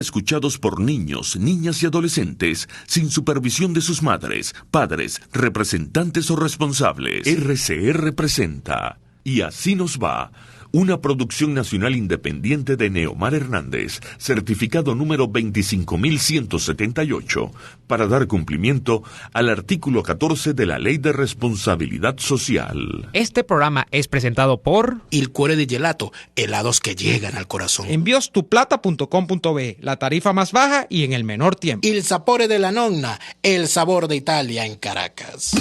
Escuchados por niños, niñas y adolescentes sin supervisión de sus madres, padres, representantes o responsables. RCR presenta Y así nos va, una producción nacional independiente de Neomar Hernández, certificado número 25178, para dar cumplimiento al artículo 14 de la Ley de Responsabilidad Social. Este programa es presentado por Il Cuore di Gelato, helados que llegan al corazón. enviostuplata.com.be, la tarifa más baja y en el menor tiempo. Il Sapore della Nonna, el sabor de Italia en Caracas.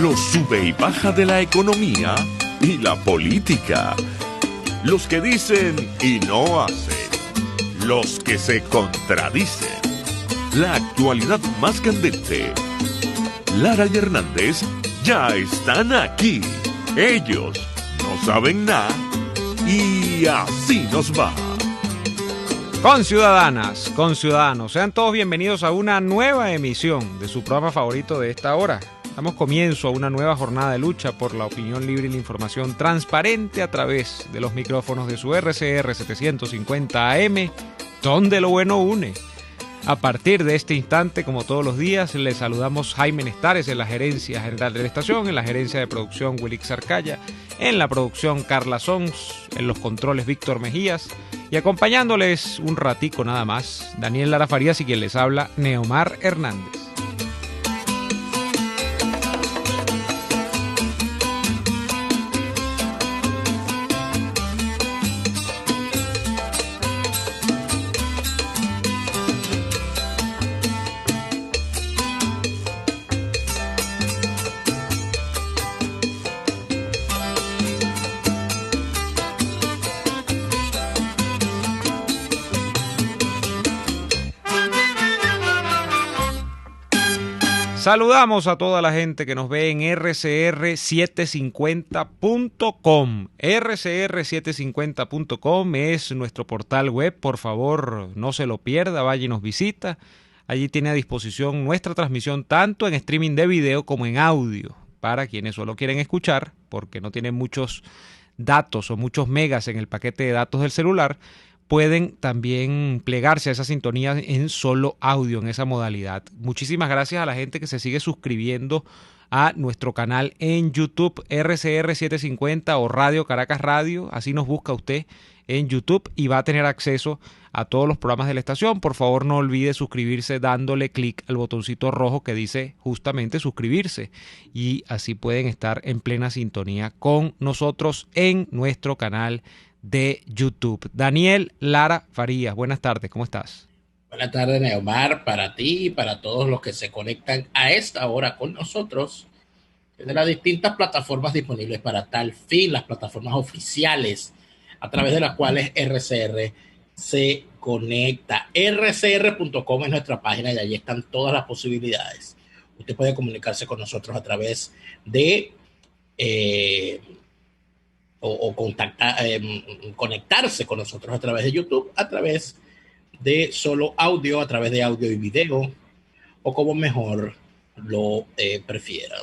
Los sube y baja de la economía y la política. Los que dicen y no hacen. Los que se contradicen. La actualidad más candente. Lara y Hernández ya están aquí. Ellos no saben nada y así nos va. Conciudadanas, conciudadanos, sean todos bienvenidos a una nueva emisión de su programa favorito de esta hora. Damos comienzo a una nueva jornada de lucha por la opinión libre y la información transparente a través de los micrófonos de su RCR 750 AM, donde lo bueno une. A partir de este instante, como todos los días, les saludamos Jaime Nestares en la gerencia general de la estación, en la gerencia de producción Wilix Arcaya, en la producción Carla Sons, en los controles Víctor Mejías, y acompañándoles un ratico nada más, Daniel Lara Farías y quien les habla, Neomar Hernández. Saludamos a toda la gente que nos ve en rcr750.com. rcr750.com es nuestro portal web. Por favor, no se lo pierda, vaya y nos visita. Allí tiene a disposición nuestra transmisión tanto en streaming de video como en audio, para quienes solo quieren escuchar, porque no tienen muchos datos o muchos megas en el paquete de datos del celular. Pueden también plegarse a esa sintonía en solo audio, en esa modalidad. Muchísimas gracias a la gente que se sigue suscribiendo a nuestro canal en YouTube, RCR750 o Radio Caracas Radio. Así nos busca usted en YouTube y va a tener acceso a todos los programas de la estación. Por favor, no olvide suscribirse dándole clic al botoncito rojo que dice justamente suscribirse. Y así pueden estar en plena sintonía con nosotros en nuestro canal de YouTube. Daniel Lara Farías, buenas tardes, ¿cómo estás? Buenas tardes, Neomar, para ti y para todos los que se conectan a esta hora con nosotros de las distintas plataformas disponibles para tal fin, las plataformas oficiales a través de las cuales RCR se conecta. rcr.com es nuestra página y allí están todas las posibilidades. Usted puede comunicarse con nosotros a través de conectarse con nosotros a través de YouTube, a través de solo audio, a través de audio y video, o como mejor lo prefieran.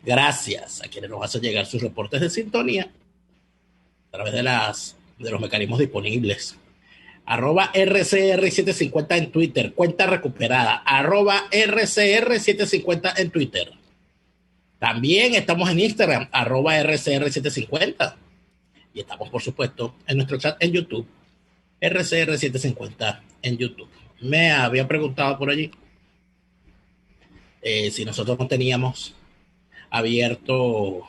Gracias a quienes nos hacen llegar sus reportes de sintonía a través de los mecanismos disponibles. @RCR750 en Twitter, cuenta recuperada, @RCR750 en Twitter. También estamos en Instagram, @RCR750. Y estamos, por supuesto, en nuestro chat en YouTube, RCR750 en YouTube. Me había preguntado por allí si nosotros no teníamos abierto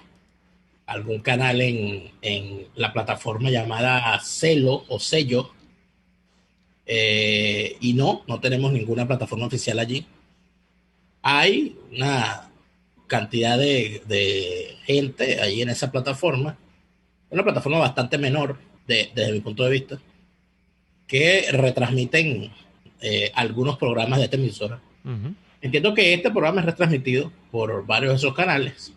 algún canal en la plataforma llamada Celo o Sello. Y no tenemos ninguna plataforma oficial allí. Hay una cantidad de gente ahí en esa plataforma, una plataforma bastante menor desde mi punto de vista, que retransmiten algunos programas de esta emisora. Uh-huh. Entiendo que este programa es retransmitido por varios de esos canales.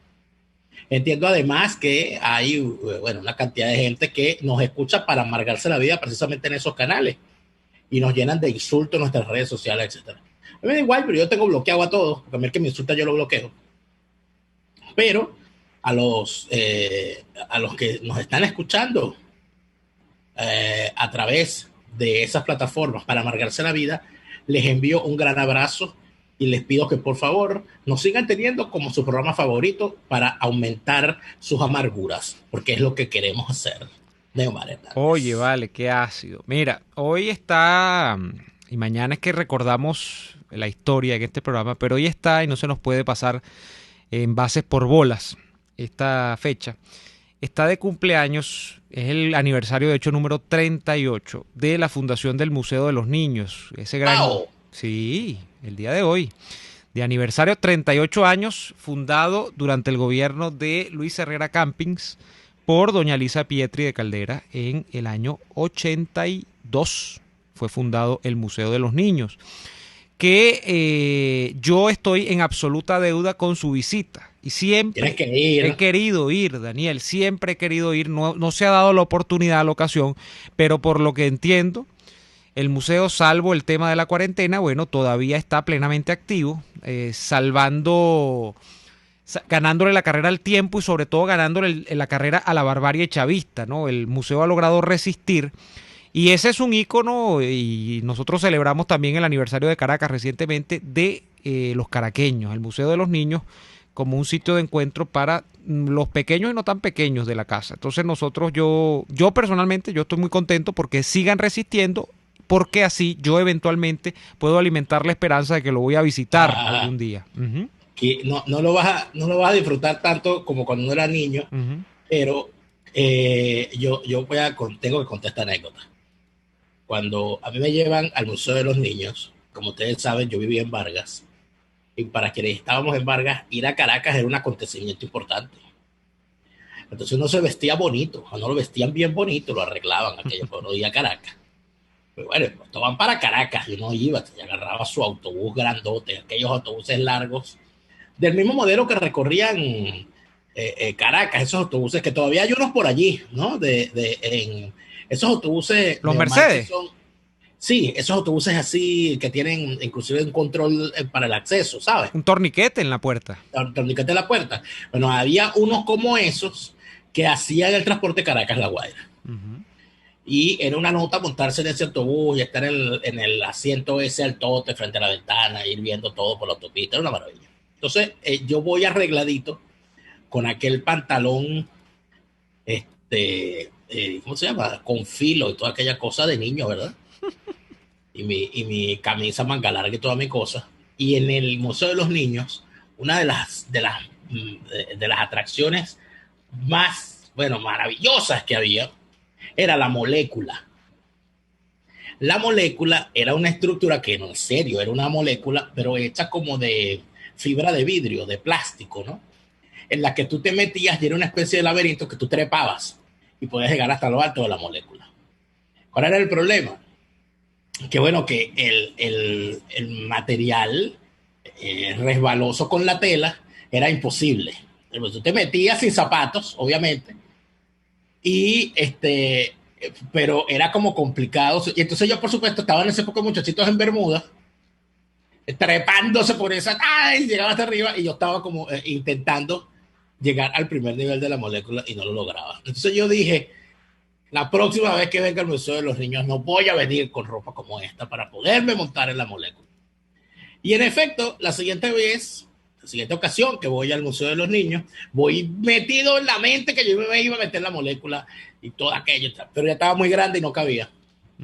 Entiendo además que hay una cantidad de gente que nos escucha para amargarse la vida precisamente en esos canales y nos llenan de insultos en nuestras redes sociales, etc. A mí me da igual, pero yo tengo bloqueado a todos, porque a mí el que me insulta yo lo bloqueo. Pero a los que nos están escuchando a través de esas plataformas para amargarse la vida, les envío un gran abrazo y les pido que por favor nos sigan teniendo como su programa favorito para aumentar sus amarguras, porque es lo que queremos hacer. Neomar Hernández. Oye, vale, qué ácido. Mira, hoy está, y mañana es que recordamos la historia en este programa, pero hoy está y no se nos puede pasar en bases por bolas esta fecha. Está de cumpleaños, es el aniversario de hecho número 38 de la fundación del Museo de los Niños. Ese gran... ¡Wow! Sí, el día de hoy. De aniversario, 38 años, fundado durante el gobierno de Luis Herrera Campins por doña Lisa Pietri de Caldera en el año 82. Fue fundado el Museo de los Niños, que yo estoy en absoluta deuda con su visita. Y siempre he querido ir, Daniel, siempre he querido ir, no se ha dado la oportunidad, la ocasión, pero por lo que entiendo, el museo, salvo el tema de la cuarentena, bueno, todavía está plenamente activo, ganándole la carrera al tiempo y sobre todo ganándole la carrera a la barbarie chavista, ¿no? El museo ha logrado resistir y ese es un ícono y nosotros celebramos también el aniversario de Caracas recientemente de los caraqueños, el Museo de los Niños, como un sitio de encuentro para los pequeños y no tan pequeños de la casa. Entonces nosotros, yo personalmente, yo estoy muy contento porque sigan resistiendo, porque así yo eventualmente puedo alimentar la esperanza de que lo voy a visitar algún día. Uh-huh. Que no lo vas a disfrutar tanto como cuando uno era niño, pero yo tengo que contar esta anécdota. Cuando a mí me llevan al Museo de los Niños, como ustedes saben, yo vivía en Vargas, y para quienes estábamos en Vargas, ir a Caracas era un acontecimiento importante. Entonces uno se vestía bonito, no lo vestían bien bonito, lo arreglaban aquello, pero no iba a Caracas. Pero bueno, pues toman para Caracas, y uno iba, y agarraba su autobús grandote, aquellos autobuses largos, del mismo modelo que recorrían Caracas, esos autobuses que todavía hay unos por allí, ¿no? Esos autobuses... Los Mercedes. Sí, esos autobuses así que tienen inclusive un control para el acceso, ¿sabes? Un torniquete en la puerta. Un torniquete en la puerta. Bueno, había unos como esos que hacían el transporte Caracas-La Guaira. Uh-huh. Y era una nota montarse en ese autobús y estar en el asiento ese al tote frente a la ventana, ir viendo todo por la autopista, era una maravilla. Entonces, yo voy arregladito con aquel pantalón, ¿cómo se llama? Con filo y toda aquella cosa de niño, ¿verdad? Y mi camisa manga larga y toda mi cosa. Y en el Museo de los Niños, una de las atracciones más, maravillosas que había, era la molécula. La molécula era una estructura que, no, en serio, era una molécula, pero hecha como de fibra de vidrio, de plástico, ¿no? En la que tú te metías y era una especie de laberinto que tú trepabas y podías llegar hasta lo alto de la molécula. ¿Cuál era el problema? Que bueno, que el material resbaloso con la tela era imposible. Tú te metías sin zapatos, obviamente, y pero era como complicado. Y entonces yo, por supuesto, estaba en ese época muchachitos en Bermuda, trepándose por esa, ¡ay! Llegaba hasta arriba y yo estaba como intentando llegar al primer nivel de la molécula y no lo lograba. Entonces yo dije, la próxima vez que venga al Museo de los Niños no voy a venir con ropa como esta para poderme montar en la molécula. Y en efecto, la siguiente ocasión que voy al Museo de los Niños, voy metido en la mente que yo me iba a meter en la molécula y todo aquello, pero ya estaba muy grande y no cabía. O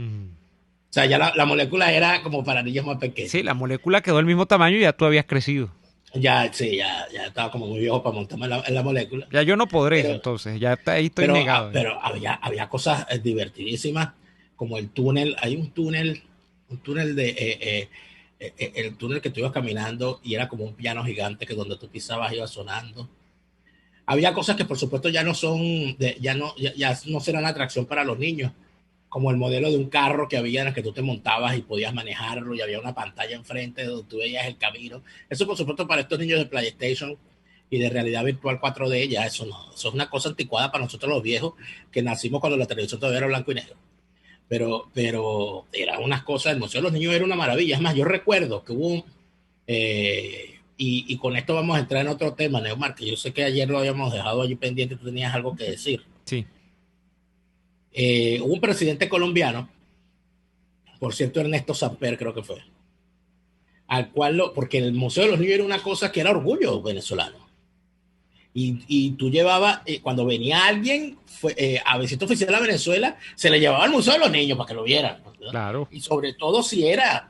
sea, ya la molécula era como para niños más pequeños. Sí, la molécula quedó del mismo tamaño y ya tú habías crecido. Ya estaba como muy viejo para montarme en la molécula. Ya yo no podré, entonces, ya ahí estoy negado. Pero había cosas divertidísimas, como el túnel. Hay un túnel el túnel que tú ibas caminando y era como un piano gigante que donde tú pisabas iba sonando. Había cosas que por supuesto ya no serán atracción para los niños, como el modelo de un carro que había en el que tú te montabas y podías manejarlo y había una pantalla enfrente donde tú veías el camino. Eso por supuesto para estos niños de PlayStation y de realidad virtual 4D, ya eso es una cosa anticuada para nosotros los viejos que nacimos cuando la televisión todavía era blanco y negro. Pero eran unas cosas, el Museo de los Niños era una maravilla. Es más, yo recuerdo que hubo y con esto vamos a entrar en otro tema, Neomar, que yo sé que ayer lo habíamos dejado allí pendiente, tú tenías algo que decir. Sí. Hubo un presidente colombiano por cierto, Ernesto Samper creo que fue, al cual porque el Museo de los Niños era una cosa que era orgullo venezolano. Y tú llevabas, cuando venía alguien a visita oficial a Venezuela, se le llevaba al Museo de los Niños para que lo vieran, ¿verdad? Claro. Y sobre todo si era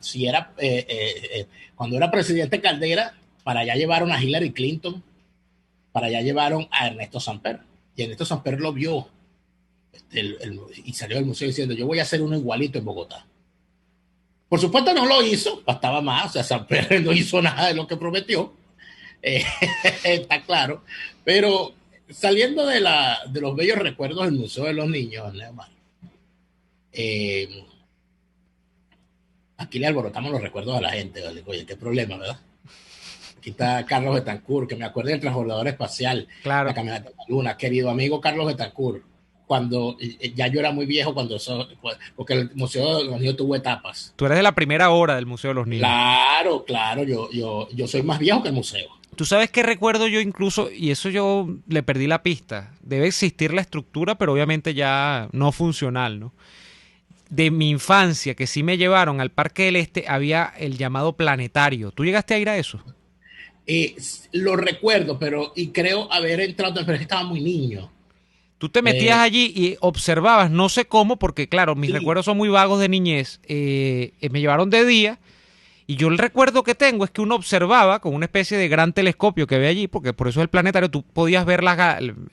cuando era presidente Caldera, para allá llevaron a Hillary Clinton, para allá llevaron a Ernesto Samper. Y Ernesto Samper lo vio y salió del museo diciendo, yo voy a hacer uno igualito en Bogotá. Por supuesto no lo hizo, bastaba más, o sea, Samper no hizo nada de lo que prometió. Está claro, pero saliendo de los bellos recuerdos del Museo de los Niños, Neomar, aquí le alborotamos los recuerdos a la gente, ¿vale? Oye, qué problema, ¿verdad? Aquí está Carlos Betancourt, que me acuerdo del transbordador espacial, claro. La camioneta de la luna, querido amigo Carlos Betancourt, cuando ya yo era muy viejo, porque el Museo de los Niños tuvo etapas. Tú eres de la primera hora del Museo de los Niños. Claro, yo soy más viejo que el museo. Tú sabes qué recuerdo yo incluso, y eso yo le perdí la pista, debe existir la estructura, pero obviamente ya no funcional, ¿no? De mi infancia, que sí me llevaron al Parque del Este, había el llamado planetario. ¿Tú llegaste a ir a eso? Lo recuerdo, y creo haber entrado, pero es que estaba muy niño. Tú te metías allí y observabas, no sé cómo, porque claro, mis recuerdos son muy vagos de niñez. Me llevaron de día y yo el recuerdo que tengo es que uno observaba con una especie de gran telescopio que ve allí, porque por eso es el planetario, tú podías ver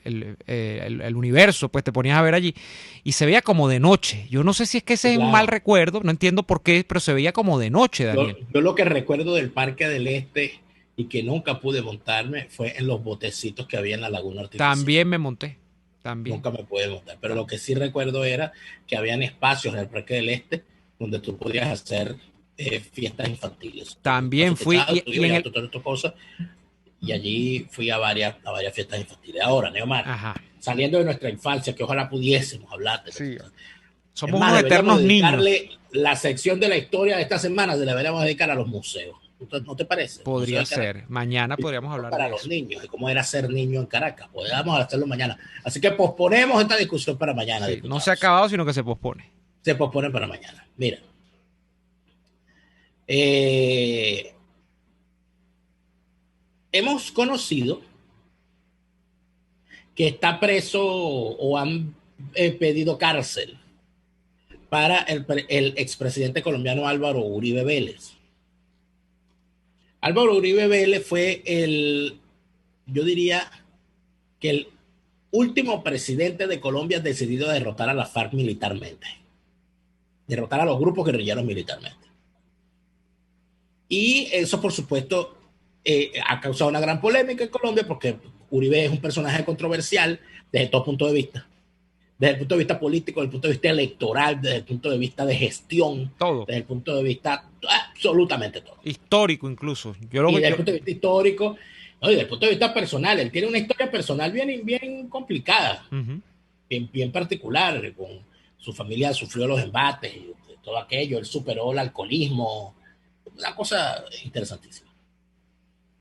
el universo, pues te ponías a ver allí y se veía como de noche. Yo no sé si es que ese es un mal recuerdo, no entiendo por qué, pero se veía como de noche, Daniel. Yo lo que recuerdo del Parque del Este y que nunca pude montarme fue en los botecitos que había en la Laguna Artificial. También me monté. También. Nunca me pude montar, pero lo que sí recuerdo era que habían espacios en el Parque del Este donde tú podías hacer fiestas infantiles. También fui y allí fui a varias fiestas infantiles. Ahora, Neomar, Ajá, saliendo de nuestra infancia, que ojalá pudiésemos hablar de sí. eso. Somos unos eternos niños. La sección de la historia de esta semana se la deberíamos dedicar a los museos. ¿No te parece? Podría ser. Mañana podríamos hablar para de los eso. niños, de cómo era ser niño en Caracas. Podríamos hacerlo mañana. Así que posponemos esta discusión para mañana. Sí, no se ha acabado, sino que se pospone. Se pospone para mañana. Mira. Hemos conocido que está preso o han pedido cárcel para el expresidente colombiano Álvaro Uribe Vélez. Álvaro Uribe Vélez fue yo diría que el último presidente de Colombia decidido a derrotar a la FARC militarmente. Derrotar a los grupos guerrilleros militarmente. Y eso, por supuesto, ha causado una gran polémica en Colombia porque Uribe es un personaje controversial desde todo punto de vista. Desde el punto de vista político, desde el punto de vista electoral, desde el punto de vista de gestión, todo. Desde el punto de vista absolutamente todo. Histórico incluso. Y desde el punto de vista histórico, no, y desde el punto de vista personal. Él tiene una historia personal bien complicada, bien particular. Con su familia sufrió los embates y todo aquello. Él superó el alcoholismo. Una cosa interesantísima.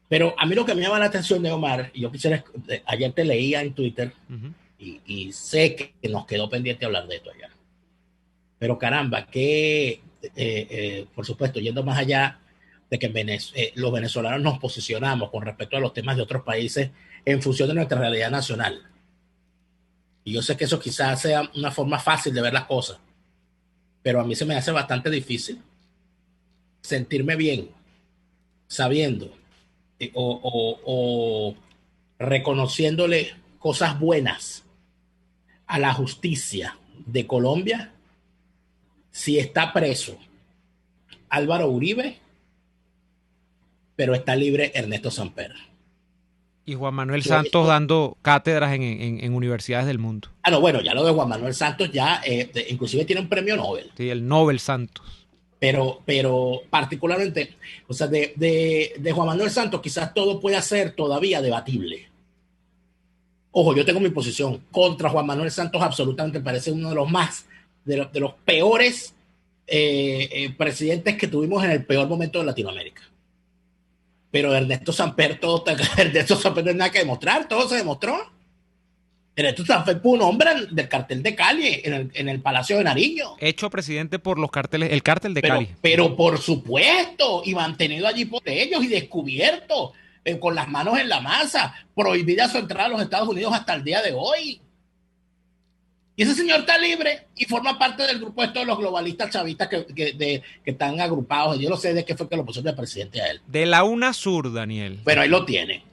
Pero a mí lo que me llama la atención de Omar, y yo quisiera, ayer te leía en Twitter, y sé que nos quedó pendiente hablar de esto ayer. Pero caramba, que por supuesto, yendo más allá de que los venezolanos nos posicionamos con respecto a los temas de otros países en función de nuestra realidad nacional. Y yo sé que eso quizás sea una forma fácil de ver las cosas, pero a mí se me hace bastante difícil sentirme bien sabiendo o reconociéndole cosas buenas a la justicia de Colombia si está preso Álvaro Uribe, pero está libre Ernesto Samper. Y Juan Manuel Santos dando cátedras en universidades del mundo. No, bueno, ya lo de Juan Manuel Santos ya inclusive tiene un premio Nobel. Sí, el Nobel Santos. Pero particularmente, o sea, de Juan Manuel Santos quizás todo pueda ser todavía debatible. Ojo, yo tengo mi posición contra Juan Manuel Santos, absolutamente parece uno de los de los peores presidentes que tuvimos en el peor momento de Latinoamérica. Pero Ernesto Samper no hay nada que demostrar, todo se demostró. Ernesto Sanfer fue un hombre del cartel de Cali, en el Palacio de Nariño. Hecho presidente por los cárteles, el cártel de Cali. Pero por supuesto, y mantenido allí por ellos y descubierto, con las manos en la masa, prohibida su entrada a los Estados Unidos hasta el día de hoy. Y ese señor está libre y forma parte del grupo de los globalistas chavistas que están agrupados. Yo no sé de qué fue que lo pusieron de presidente a él. De la UNASUR, Daniel. Pero ahí lo tiene.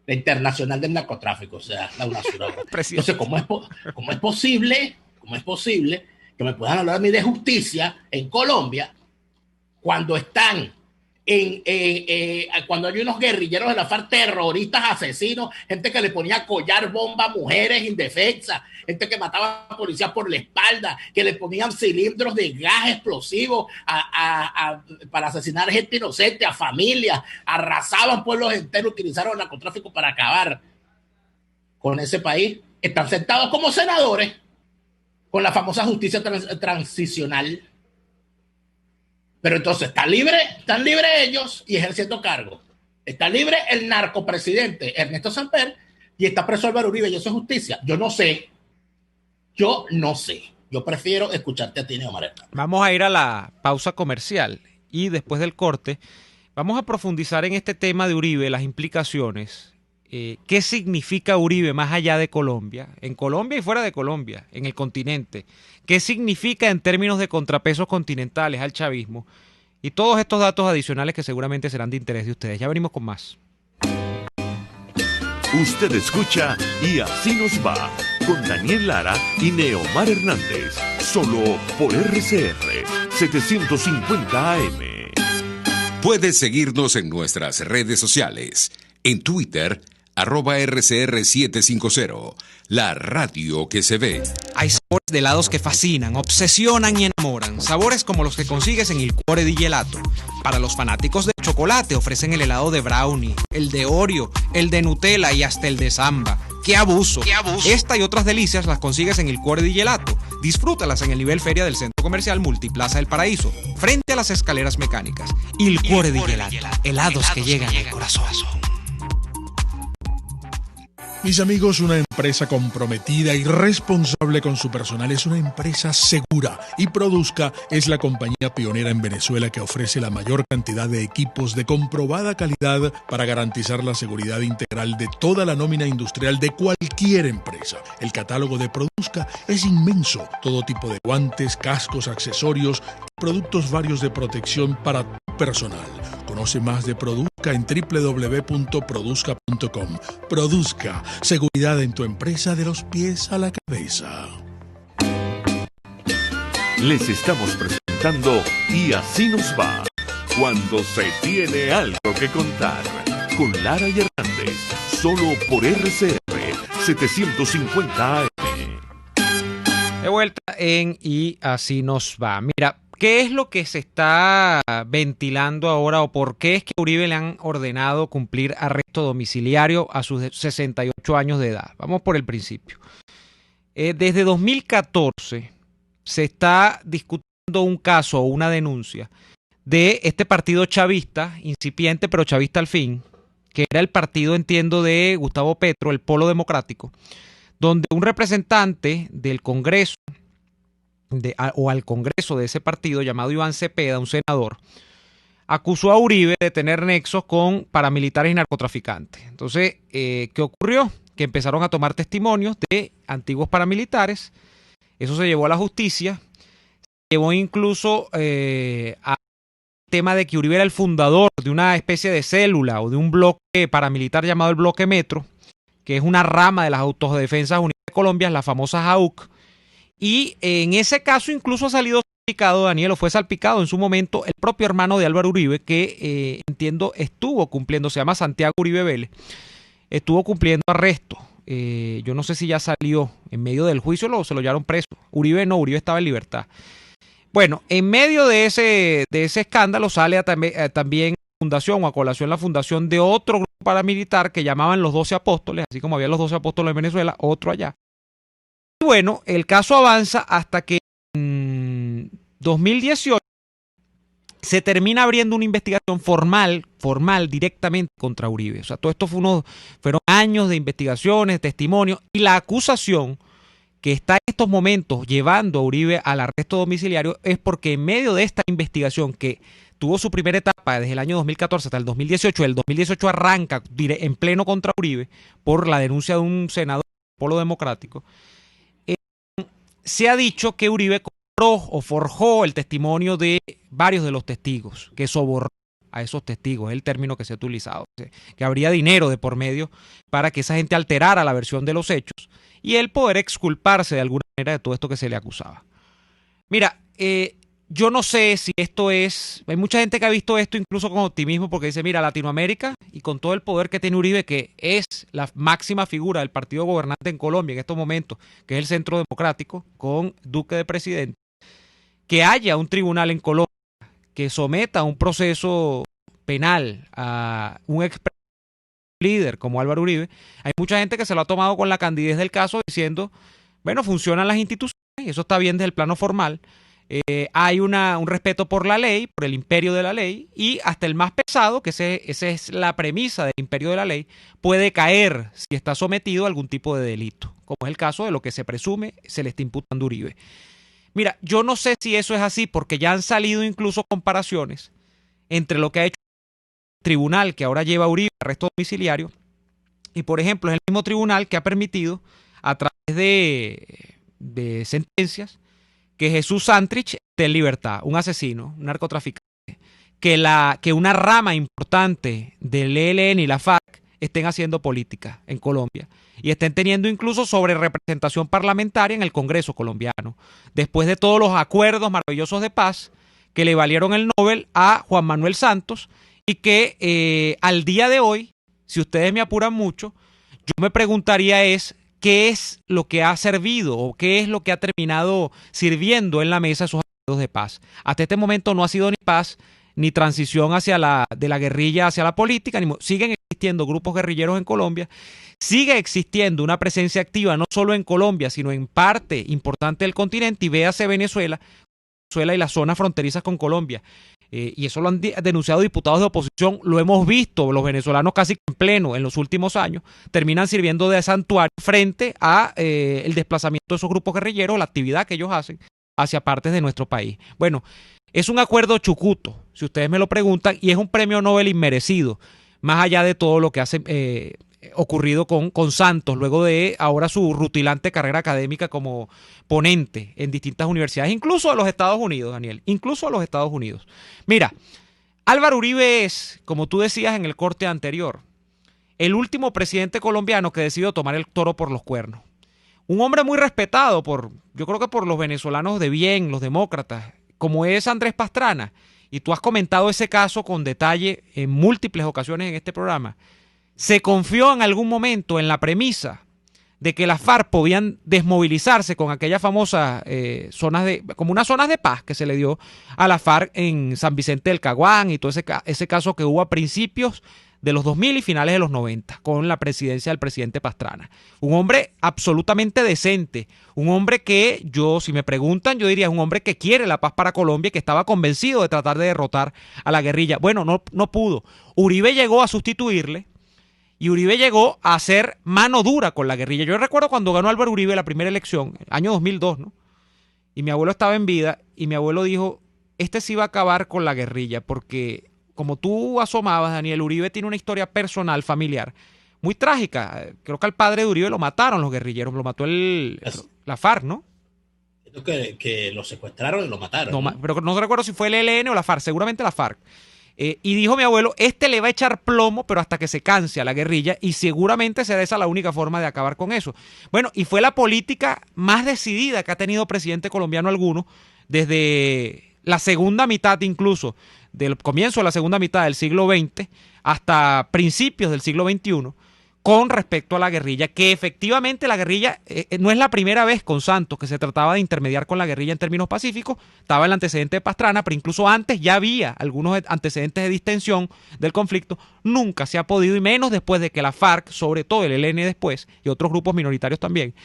La Internacional del Narcotráfico, o sea, la UNASUR. Entonces, ¿cómo es posible que me puedan hablar a mí de justicia en Colombia cuando están cuando hay unos guerrilleros de la FARC, terroristas, asesinos, gente que le ponía collar, bomba a mujeres indefensas, gente que mataba a policías por la espalda, que le ponían cilindros de gas explosivo para asesinar gente inocente, a familias, arrasaban pueblos enteros, utilizaron el narcotráfico para acabar con ese país? Están sentados como senadores con la famosa justicia transicional. Pero entonces están libres ellos y ejerciendo cargo. Está libre el narcopresidente Ernesto Samper y está preso Álvaro Uribe, y eso es justicia. Yo no sé. Yo prefiero escucharte a ti, Neomar Hernández. Vamos a ir a la pausa comercial y después del corte vamos a profundizar en este tema de Uribe, las implicaciones. ¿Qué significa Uribe más allá de Colombia? En Colombia y fuera de Colombia, en el continente. ¿Qué significa en términos de contrapesos continentales al chavismo? Y todos estos datos adicionales que seguramente serán de interés de ustedes. Ya venimos con más. Usted escucha Y Así Nos Va, con Daniel Lara y Neomar Hernández, solo por RCR 750 AM. Puedes seguirnos en nuestras redes sociales. En Twitter, @RCR750, la radio que se ve. Hay sabores de helados que fascinan, obsesionan y enamoran. Sabores como los que consigues en Il Cuore di Gelato. Para los fanáticos de chocolate ofrecen el helado de brownie, el de Oreo, el de Nutella y hasta el de Samba. ¡Qué abuso! ¡Qué abuso! Esta y otras delicias las consigues en Il Cuore di Gelato. Disfrútalas en el nivel feria del Centro Comercial Multiplaza del Paraíso, frente a las escaleras mecánicas. Il Cuore di Gelato. Helados que llegan al corazón. Mis amigos, una empresa comprometida y responsable con su personal es una empresa segura, y Produzca es la compañía pionera en Venezuela que ofrece la mayor cantidad de equipos de comprobada calidad para garantizar la seguridad integral de toda la nómina industrial de cualquier empresa. El catálogo de Produzca es inmenso, todo tipo de guantes, cascos, accesorios y productos varios de protección para tu personal. Conoce más de Produzca en www.produzca.com. Produzca, seguridad en tu empresa de los pies a la cabeza. Les estamos presentando Y Así Nos Va, cuando se tiene algo que contar, con Lara y Hernández, solo por RCR 750 AM. De vuelta en Y Así Nos Va. Mira, ¿qué es lo que se está ventilando ahora, o por qué es que a Uribe le han ordenado cumplir arresto domiciliario a sus 68 años de edad? Vamos por el principio. Desde 2014 se está discutiendo un caso o una denuncia de este partido chavista, incipiente pero chavista al fin, que era el partido, entiendo, de Gustavo Petro, el Polo Democrático, donde un representante del Congreso o al Congreso de ese partido, llamado Iván Cepeda, un senador, acusó a Uribe de tener nexos con paramilitares y narcotraficantes. Entonces, ¿qué ocurrió? Que empezaron a tomar testimonios de antiguos paramilitares. Eso se llevó a la justicia. Se llevó incluso al tema de que Uribe era el fundador de una especie de célula o de un bloque paramilitar llamado el Bloque Metro, que es una rama de las Autodefensas Unidas de Colombia, la famosa JAUC. Y en ese caso incluso ha salido salpicado, Daniel, o fue salpicado en su momento el propio hermano de Álvaro Uribe, que entiendo estuvo cumpliendo, se llama Santiago Uribe Vélez, estuvo cumpliendo arresto. Yo no sé si ya salió en medio del juicio, se lo llevaron preso. Uribe no, Uribe estaba en libertad. Bueno, en medio de ese escándalo sale también fundación o a colación la fundación de otro grupo paramilitar que llamaban los 12 Apóstoles, así como había los 12 Apóstoles en Venezuela, otro allá. Y bueno, el caso avanza hasta que en 2018 se termina abriendo una investigación formal directamente contra Uribe. O sea, todo esto fueron años de investigaciones, testimonios, y la acusación que está en estos momentos llevando a Uribe al arresto domiciliario es porque en medio de esta investigación que tuvo su primera etapa desde el año 2014 hasta el 2018, el 2018 arranca en pleno contra Uribe por la denuncia de un senador del Polo Democrático, se ha dicho que Uribe compró o forjó el testimonio de varios de los testigos, que sobornó a esos testigos, es el término que se ha utilizado, que habría dinero de por medio para que esa gente alterara la versión de los hechos y él poder exculparse de alguna manera de todo esto que se le acusaba. Mira, yo no sé si esto es... Hay mucha gente que ha visto esto incluso con optimismo porque dice, mira, Latinoamérica y con todo el poder que tiene Uribe, que es la máxima figura del partido gobernante en Colombia en estos momentos, que es el Centro Democrático, con Duque de presidente, que haya un tribunal en Colombia que someta a un proceso penal a un ex líder como Álvaro Uribe. Hay mucha gente que se lo ha tomado con la candidez del caso diciendo, bueno, funcionan las instituciones, eso está bien desde el plano formal, hay un respeto por la ley, por el imperio de la ley, y hasta el más pesado, que esa es la premisa del imperio de la ley, puede caer si está sometido a algún tipo de delito, como es el caso de lo que se presume se le está imputando a Uribe. Mira, yo no sé si eso es así, porque ya han salido incluso comparaciones entre lo que ha hecho el tribunal que ahora lleva a Uribe arresto domiciliario, y por ejemplo es el mismo tribunal que ha permitido a través de sentencias que Jesús Santrich esté en libertad, un asesino, un narcotraficante, que una rama importante del ELN y la FARC estén haciendo política en Colombia y estén teniendo incluso sobre representación parlamentaria en el Congreso colombiano, después de todos los acuerdos maravillosos de paz que le valieron el Nobel a Juan Manuel Santos y que al día de hoy, si ustedes me apuran mucho, yo me preguntaría ¿qué es lo que ha servido o qué es lo que ha terminado sirviendo en la mesa esos acuerdos de paz? Hasta este momento no ha sido ni paz ni transición de la guerrilla hacia la política, siguen existiendo grupos guerrilleros en Colombia, sigue existiendo una presencia activa no solo en Colombia, sino en parte importante del continente, y véase Venezuela y las zonas fronterizas con Colombia. Y eso lo han denunciado diputados de oposición, lo hemos visto, los venezolanos casi en pleno en los últimos años, terminan sirviendo de santuario frente a el desplazamiento de esos grupos guerrilleros, la actividad que ellos hacen hacia partes de nuestro país. Bueno, es un acuerdo chucuto, si ustedes me lo preguntan, y es un premio Nobel inmerecido, más allá de todo lo que hace ocurrido con Santos, luego de ahora su rutilante carrera académica como ponente en distintas universidades, incluso a los Estados Unidos, Daniel, incluso a los Estados Unidos. Mira, Álvaro Uribe es, como tú decías en el corte anterior, el último presidente colombiano que decidió tomar el toro por los cuernos. Un hombre muy respetado yo creo que por los venezolanos de bien, los demócratas, como es Andrés Pastrana, y tú has comentado ese caso con detalle en múltiples ocasiones en este programa. Se confió en algún momento en la premisa de que las FARC podían desmovilizarse con aquellas famosas como unas zonas de paz que se le dio a la FARC en San Vicente del Caguán y todo ese caso que hubo a principios de los 2000 y finales de los 90 con la presidencia del presidente Pastrana. Un hombre absolutamente decente, un hombre que si me preguntan, yo diría es un hombre que quiere la paz para Colombia y que estaba convencido de tratar de derrotar a la guerrilla. Bueno, no pudo. Uribe llegó a sustituirle. Y Uribe llegó a hacer mano dura con la guerrilla. Yo recuerdo cuando ganó Álvaro Uribe la primera elección, año 2002, ¿no? Y mi abuelo estaba en vida y mi abuelo dijo, sí va a acabar con la guerrilla, porque como tú asomabas, Daniel, Uribe tiene una historia personal, familiar, muy trágica. Creo que al padre de Uribe lo mataron los guerrilleros, lo mató la FARC, ¿no? Que lo secuestraron y lo mataron. No, pero no recuerdo si fue el ELN o la FARC, seguramente la FARC. Y dijo mi abuelo, le va a echar plomo, pero hasta que se canse a la guerrilla, y seguramente será esa la única forma de acabar con eso. Bueno, y fue la política más decidida que ha tenido presidente colombiano alguno, desde la segunda mitad incluso, del comienzo de la segunda mitad del siglo XX hasta principios del siglo XXI, con respecto a la guerrilla, que efectivamente la guerrilla no es la primera vez con Santos que se trataba de intermediar con la guerrilla en términos pacíficos. Estaba el antecedente de Pastrana, pero incluso antes ya había algunos antecedentes de distensión del conflicto. Nunca se ha podido, y menos después de que la FARC, sobre todo el ELN después, y otros grupos minoritarios también,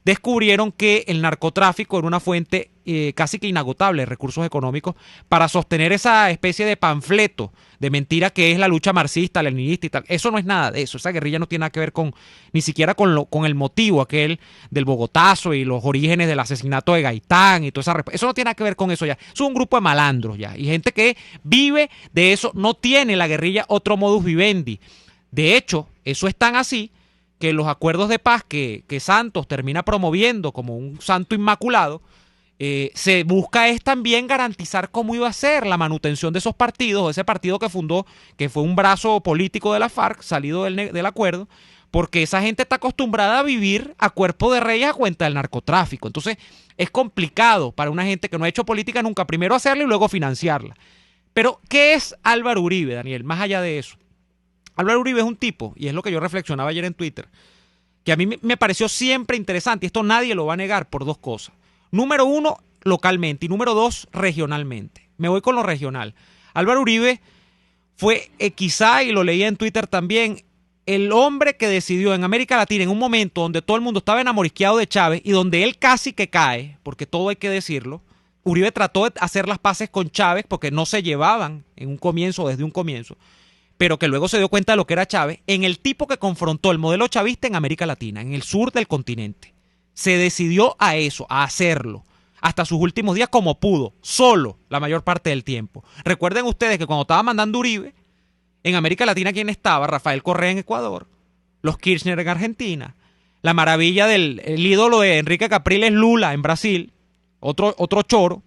descubrieron que el narcotráfico era una fuente casi que inagotable de recursos económicos para sostener esa especie de panfleto de mentira que es la lucha marxista, leninista y tal. Eso no es nada de eso. Esa guerrilla no tiene nada que ver con ni siquiera con el motivo aquel del Bogotazo y los orígenes del asesinato de Gaitán y toda esa. Eso no tiene nada que ver con eso ya. Eso es un grupo de malandros ya. Y gente que vive de eso. No tiene la guerrilla otro modus vivendi. De hecho, eso es tan así que los acuerdos de paz que Santos termina promoviendo como un santo inmaculado, se busca es también garantizar cómo iba a ser la manutención de esos partidos, ese partido que fundó, que fue un brazo político de la FARC, salido del acuerdo, porque esa gente está acostumbrada a vivir a cuerpo de reyes a cuenta del narcotráfico. Entonces es complicado para una gente que no ha hecho política nunca, primero hacerla y luego financiarla. Pero, ¿qué es Álvaro Uribe, Daniel? Más allá de eso. Álvaro Uribe es un tipo, y es lo que yo reflexionaba ayer en Twitter, que a mí me pareció siempre interesante, y esto nadie lo va a negar por dos cosas. Número uno, localmente, y número dos, regionalmente. Me voy con lo regional. Álvaro Uribe fue quizá, y lo leía en Twitter también, el hombre que decidió en América Latina, en un momento donde todo el mundo estaba enamorisqueado de Chávez y donde él casi que cae, porque todo hay que decirlo, Uribe trató de hacer las paces con Chávez porque no se llevaban en un comienzo, desde un comienzo, pero que luego se dio cuenta de lo que era Chávez, en el tipo que confrontó el modelo chavista en América Latina, en el sur del continente. Se decidió a eso, a hacerlo, hasta sus últimos días como pudo, solo la mayor parte del tiempo. Recuerden ustedes que cuando estaba mandando Uribe, en América Latina, ¿quién estaba? Rafael Correa en Ecuador, los Kirchner en Argentina, la maravilla del ídolo de Enrique Capriles, Lula en Brasil, otro choro,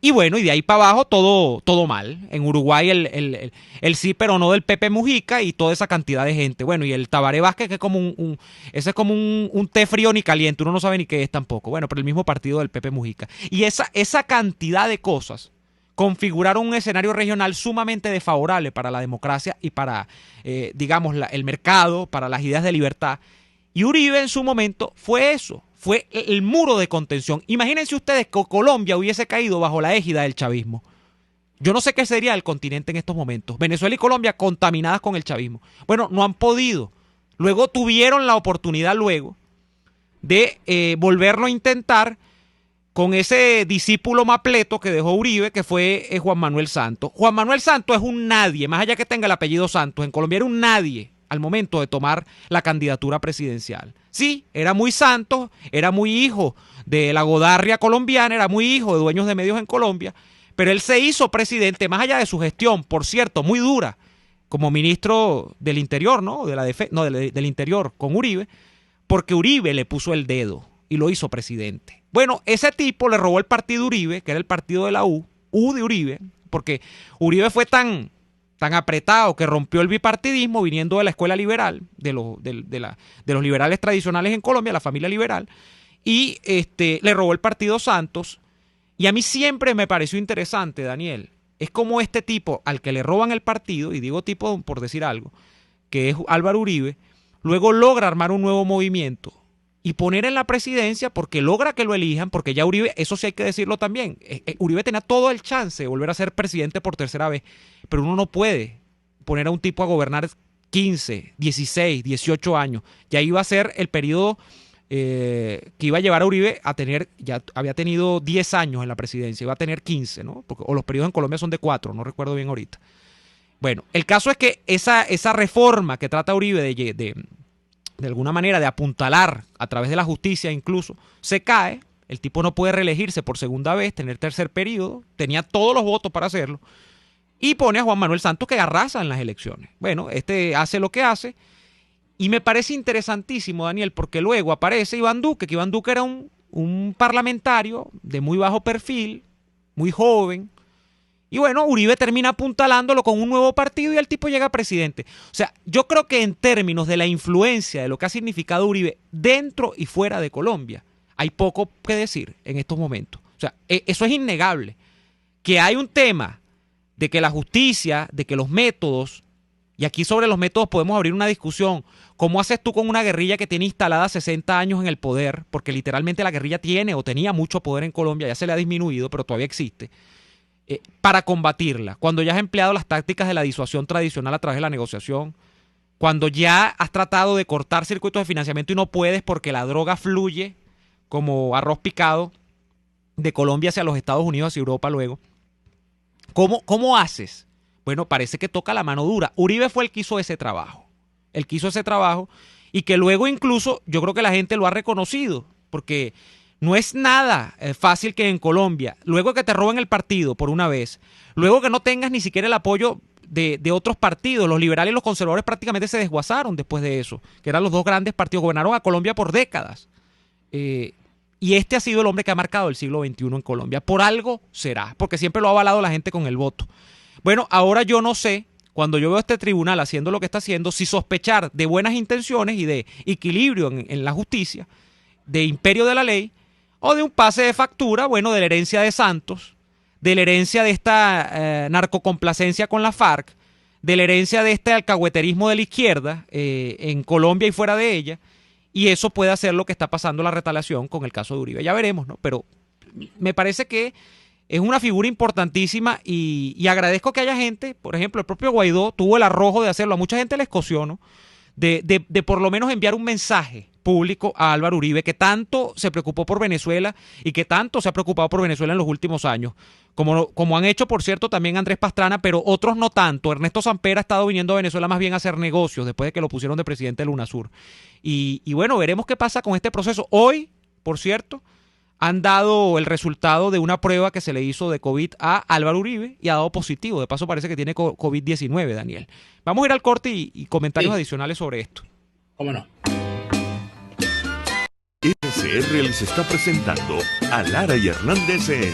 y bueno, y de ahí para abajo todo mal. En Uruguay el sí pero no del Pepe Mujica y toda esa cantidad de gente. Bueno, y el Tabaré Vázquez, que es como ese es como un té frío ni caliente, uno no sabe ni qué es tampoco. Bueno, pero el mismo partido del Pepe Mujica. Y esa cantidad de cosas configuraron un escenario regional sumamente desfavorable para la democracia y para, digamos, el mercado, para las ideas de libertad. Y Uribe en su momento fue eso. Fue el muro de contención. Imagínense ustedes que Colombia hubiese caído bajo la égida del chavismo. Yo no sé qué sería el continente en estos momentos. Venezuela y Colombia contaminadas con el chavismo. Bueno, no han podido. Luego tuvieron la oportunidad de volverlo a intentar con ese discípulo mapleto que dejó Uribe, que fue Juan Manuel Santos. Juan Manuel Santos es un nadie, más allá que tenga el apellido Santos. En Colombia era un nadie al momento de tomar la candidatura presidencial. Sí, era muy santo, era muy hijo de la Godarria colombiana, era muy hijo de dueños de medios en Colombia, pero él se hizo presidente, más allá de su gestión, por cierto, muy dura, como ministro del Interior, ¿no? Del Interior con Uribe, porque Uribe le puso el dedo y lo hizo presidente. Bueno, ese tipo le robó el partido Uribe, que era el partido de la U de Uribe, porque Uribe fue tan apretado que rompió el bipartidismo viniendo de la escuela liberal, de los liberales tradicionales en Colombia, la familia liberal, y le robó el partido Santos. Y a mí siempre me pareció interesante, Daniel, es como este tipo al que le roban el partido, y digo tipo por decir algo, que es Álvaro Uribe, luego logra armar un nuevo movimiento y poner en la presidencia porque logra que lo elijan, porque ya Uribe, eso sí hay que decirlo también, Uribe tenía todo el chance de volver a ser presidente por tercera vez, pero uno no puede poner a un tipo a gobernar 15, 16, 18 años. Ya iba a ser el periodo que iba a llevar a Uribe a tener, ya había tenido 10 años en la presidencia, iba a tener 15, ¿no? O los periodos en Colombia son de 4, no recuerdo bien ahorita. Bueno, el caso es que esa reforma que trata Uribe de alguna manera de apuntalar a través de la justicia incluso, se cae, el tipo no puede reelegirse por segunda vez, tener tercer periodo, tenía todos los votos para hacerlo, y pone a Juan Manuel Santos que arrasa en las elecciones. Bueno, hace lo que hace, y me parece interesantísimo, Daniel, porque luego aparece Iván Duque, que Iván Duque era un parlamentario de muy bajo perfil, muy joven, y bueno, Uribe termina apuntalándolo con un nuevo partido y el tipo llega a presidente. O sea, yo creo que en términos de la influencia de lo que ha significado Uribe dentro y fuera de Colombia, hay poco que decir en estos momentos. O sea, eso es innegable. Que hay un tema de que la justicia, de que los métodos, y aquí sobre los métodos podemos abrir una discusión. ¿Cómo haces tú con una guerrilla que tiene instalada 60 años en el poder? Porque literalmente la guerrilla tiene o tenía mucho poder en Colombia, ya se le ha disminuido, pero todavía existe. Para combatirla, cuando ya has empleado las tácticas de la disuasión tradicional a través de la negociación, cuando ya has tratado de cortar circuitos de financiamiento y no puedes porque la droga fluye como arroz picado de Colombia hacia los Estados Unidos, hacia Europa luego. ¿Cómo haces? Bueno, parece que toca la mano dura. Uribe fue el que hizo ese trabajo. Él que hizo ese trabajo y que luego incluso yo creo que la gente lo ha reconocido, porque no es nada fácil que en Colombia, luego que te roben el partido por una vez, luego que no tengas ni siquiera el apoyo de otros partidos, los liberales y los conservadores prácticamente se desguazaron después de eso, que eran los dos grandes partidos, gobernaron a Colombia por décadas. Y este ha sido el hombre que ha marcado el siglo XXI en Colombia. Por algo será, porque siempre lo ha avalado la gente con el voto. Bueno, ahora yo no sé, cuando yo veo a este tribunal haciendo lo que está haciendo, si sospechar de buenas intenciones y de equilibrio en la justicia, de imperio de la ley, o de un pase de factura, bueno, de la herencia de Santos, de la herencia de esta narcocomplacencia con la FARC, de la herencia de este alcahueterismo de la izquierda en Colombia y fuera de ella, y eso puede hacer lo que está pasando la retaliación con el caso de Uribe. Ya veremos, ¿no? Pero me parece que es una figura importantísima y agradezco que haya gente, por ejemplo, el propio Guaidó tuvo el arrojo de hacerlo, a mucha gente le escoció, ¿no? De por lo menos enviar un mensaje público a Álvaro Uribe, que tanto se preocupó por Venezuela y que tanto se ha preocupado por Venezuela en los últimos años, como han hecho, por cierto, también Andrés Pastrana, pero otros no tanto. Ernesto Samper ha estado viniendo a Venezuela más bien a hacer negocios después de que lo pusieron de presidente de UNASUR. Y bueno, veremos qué pasa con este proceso. Hoy, por cierto, han dado el resultado de una prueba que se le hizo de COVID a Álvaro Uribe y ha dado positivo. De paso parece que tiene COVID-19, Daniel. Vamos a ir al corte y comentarios adicionales sobre esto. ¿Cómo no? RCR les está presentando a Lara y Hernández en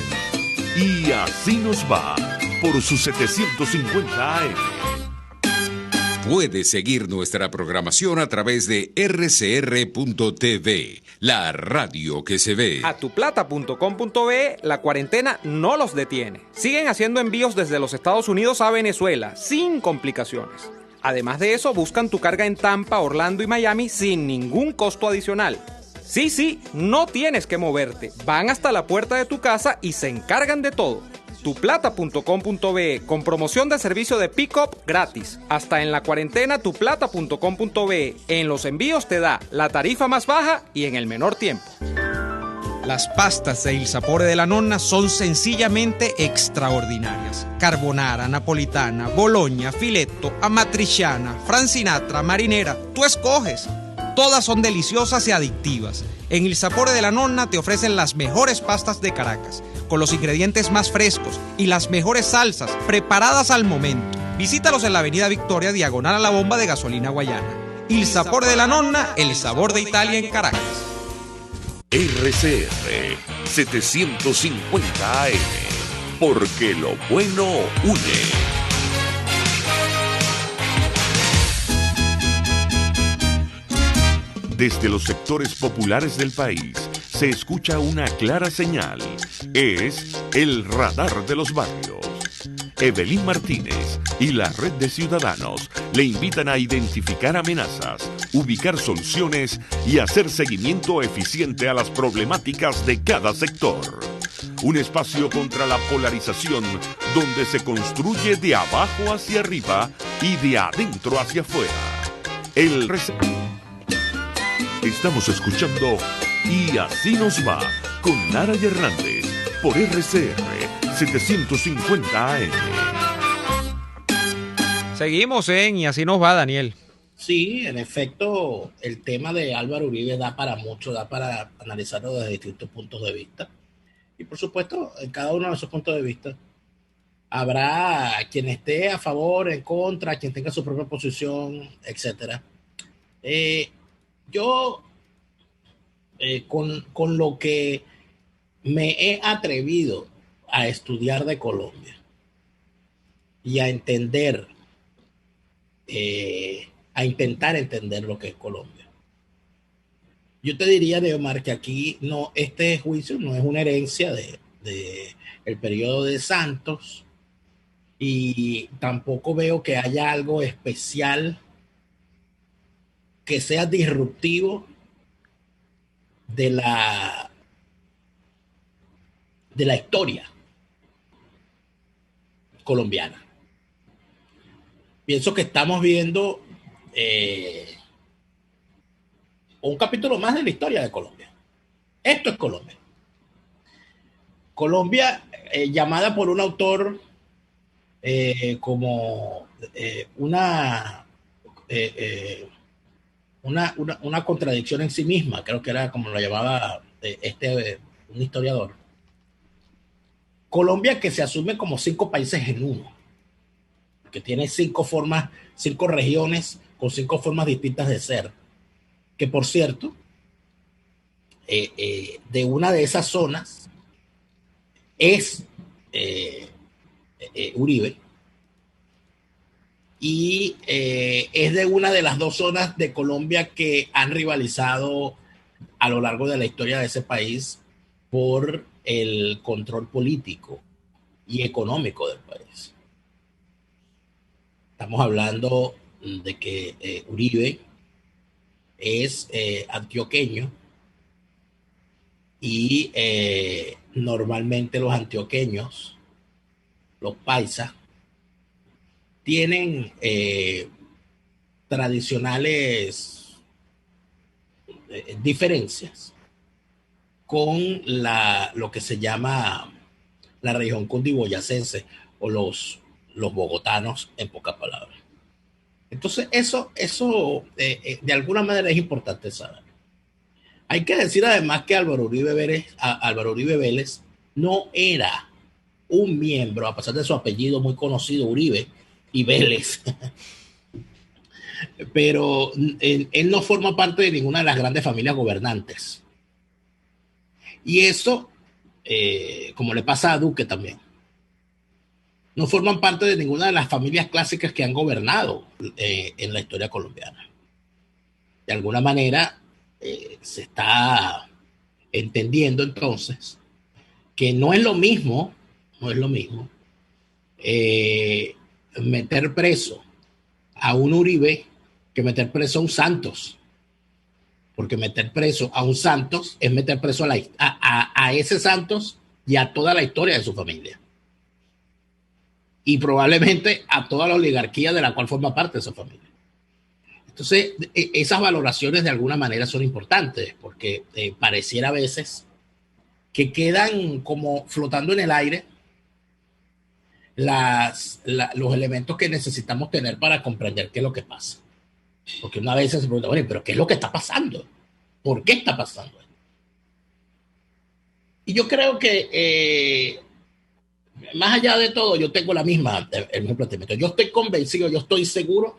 Y Así Nos Va por sus 750 AM. Puedes seguir nuestra programación a través de rcr.tv, la radio que se ve. A tuplata.com.be, la cuarentena no los detiene. Siguen haciendo envíos desde los Estados Unidos a Venezuela, sin complicaciones. Además de eso, buscan tu carga en Tampa, Orlando y Miami sin ningún costo adicional. Sí, no tienes que moverte. Van hasta la puerta de tu casa y se encargan de todo. Tuplata.com.be con promoción de servicio de pick-up gratis. Hasta en la cuarentena tuplata.com.be. En los envíos te da la tarifa más baja y en el menor tiempo. Las pastas de Il Sapore de la Nonna son sencillamente extraordinarias. Carbonara, napolitana, bologna, filetto, amatriciana, francinatra, marinera, tú escoges. Todas son deliciosas y adictivas. En Il Sapore de la Nonna te ofrecen las mejores pastas de Caracas, con los ingredientes más frescos y las mejores salsas preparadas al momento. Visítalos en la avenida Victoria, diagonal a la bomba de gasolina Guayana. Il Sapore de la Nonna, el sabor de Italia en Caracas. RCR 750 AM, porque lo bueno une. Desde los sectores populares del país se escucha una clara señal. Es el radar de los barrios. Evelyn Martínez y la red de ciudadanos le invitan a identificar amenazas, ubicar soluciones y hacer seguimiento eficiente a las problemáticas de cada sector. Un espacio contra la polarización donde se construye de abajo hacia arriba y de adentro hacia afuera. Estamos escuchando Y Así Nos Va con Lara y Hernández por RCR 750 AM. Seguimos en Y Así Nos Va, Daniel. Sí, en efecto, el tema de Álvaro Uribe da para mucho, da para analizarlo desde distintos puntos de vista. Y por supuesto, en cada uno de esos puntos de vista habrá quien esté a favor, en contra, quien tenga su propia posición, etcétera. Yo, con lo que me he atrevido a estudiar de Colombia y a entender, a intentar entender lo que es Colombia, yo te diría, Neomar, que aquí no, este juicio no es una herencia de el periodo de Santos, y tampoco veo que haya algo especial que sea disruptivo de la historia colombiana. Pienso que estamos viendo un capítulo más de la historia de Colombia. Esto es Colombia. Colombia, llamada por un autor como una contradicción en sí misma, creo que era como lo llamaba un historiador. Colombia, que se asume como 5 países en uno, que tiene 5 formas, 5 regiones con 5 formas distintas de ser, que por cierto, de una de esas zonas es Uribe, y es de una de las 2 zonas de Colombia que han rivalizado a lo largo de la historia de ese país por el control político y económico del país. Estamos hablando de que Uribe es antioqueño y normalmente los antioqueños, los paisas, tienen tradicionales diferencias con lo que se llama la región cundiboyacense o los bogotanos, en pocas palabras. Entonces, eso de alguna manera es importante saber. Hay que decir además que Álvaro Uribe Vélez no era un miembro, a pesar de su apellido muy conocido, Uribe y Vélez, pero él no forma parte de ninguna de las grandes familias gobernantes. Y eso, como le pasa a Duque también, no forman parte de ninguna de las familias clásicas que han gobernado en la historia colombiana. De alguna manera, se está entendiendo entonces que no es lo mismo meter preso a un Uribe que meter preso a un Santos. Porque meter preso a un Santos es meter preso a ese Santos y a toda la historia de su familia. Y probablemente a toda la oligarquía de la cual forma parte de su familia. Entonces, esas valoraciones de alguna manera son importantes, porque pareciera a veces que quedan como flotando en el aire los elementos que necesitamos tener para comprender qué es lo que pasa. Porque una vez se pregunta, bueno, pero ¿qué es lo que está pasando? ¿Por qué está pasando esto? Y yo creo que más allá de todo, yo tengo el mismo planteamiento. Yo estoy convencido, yo estoy seguro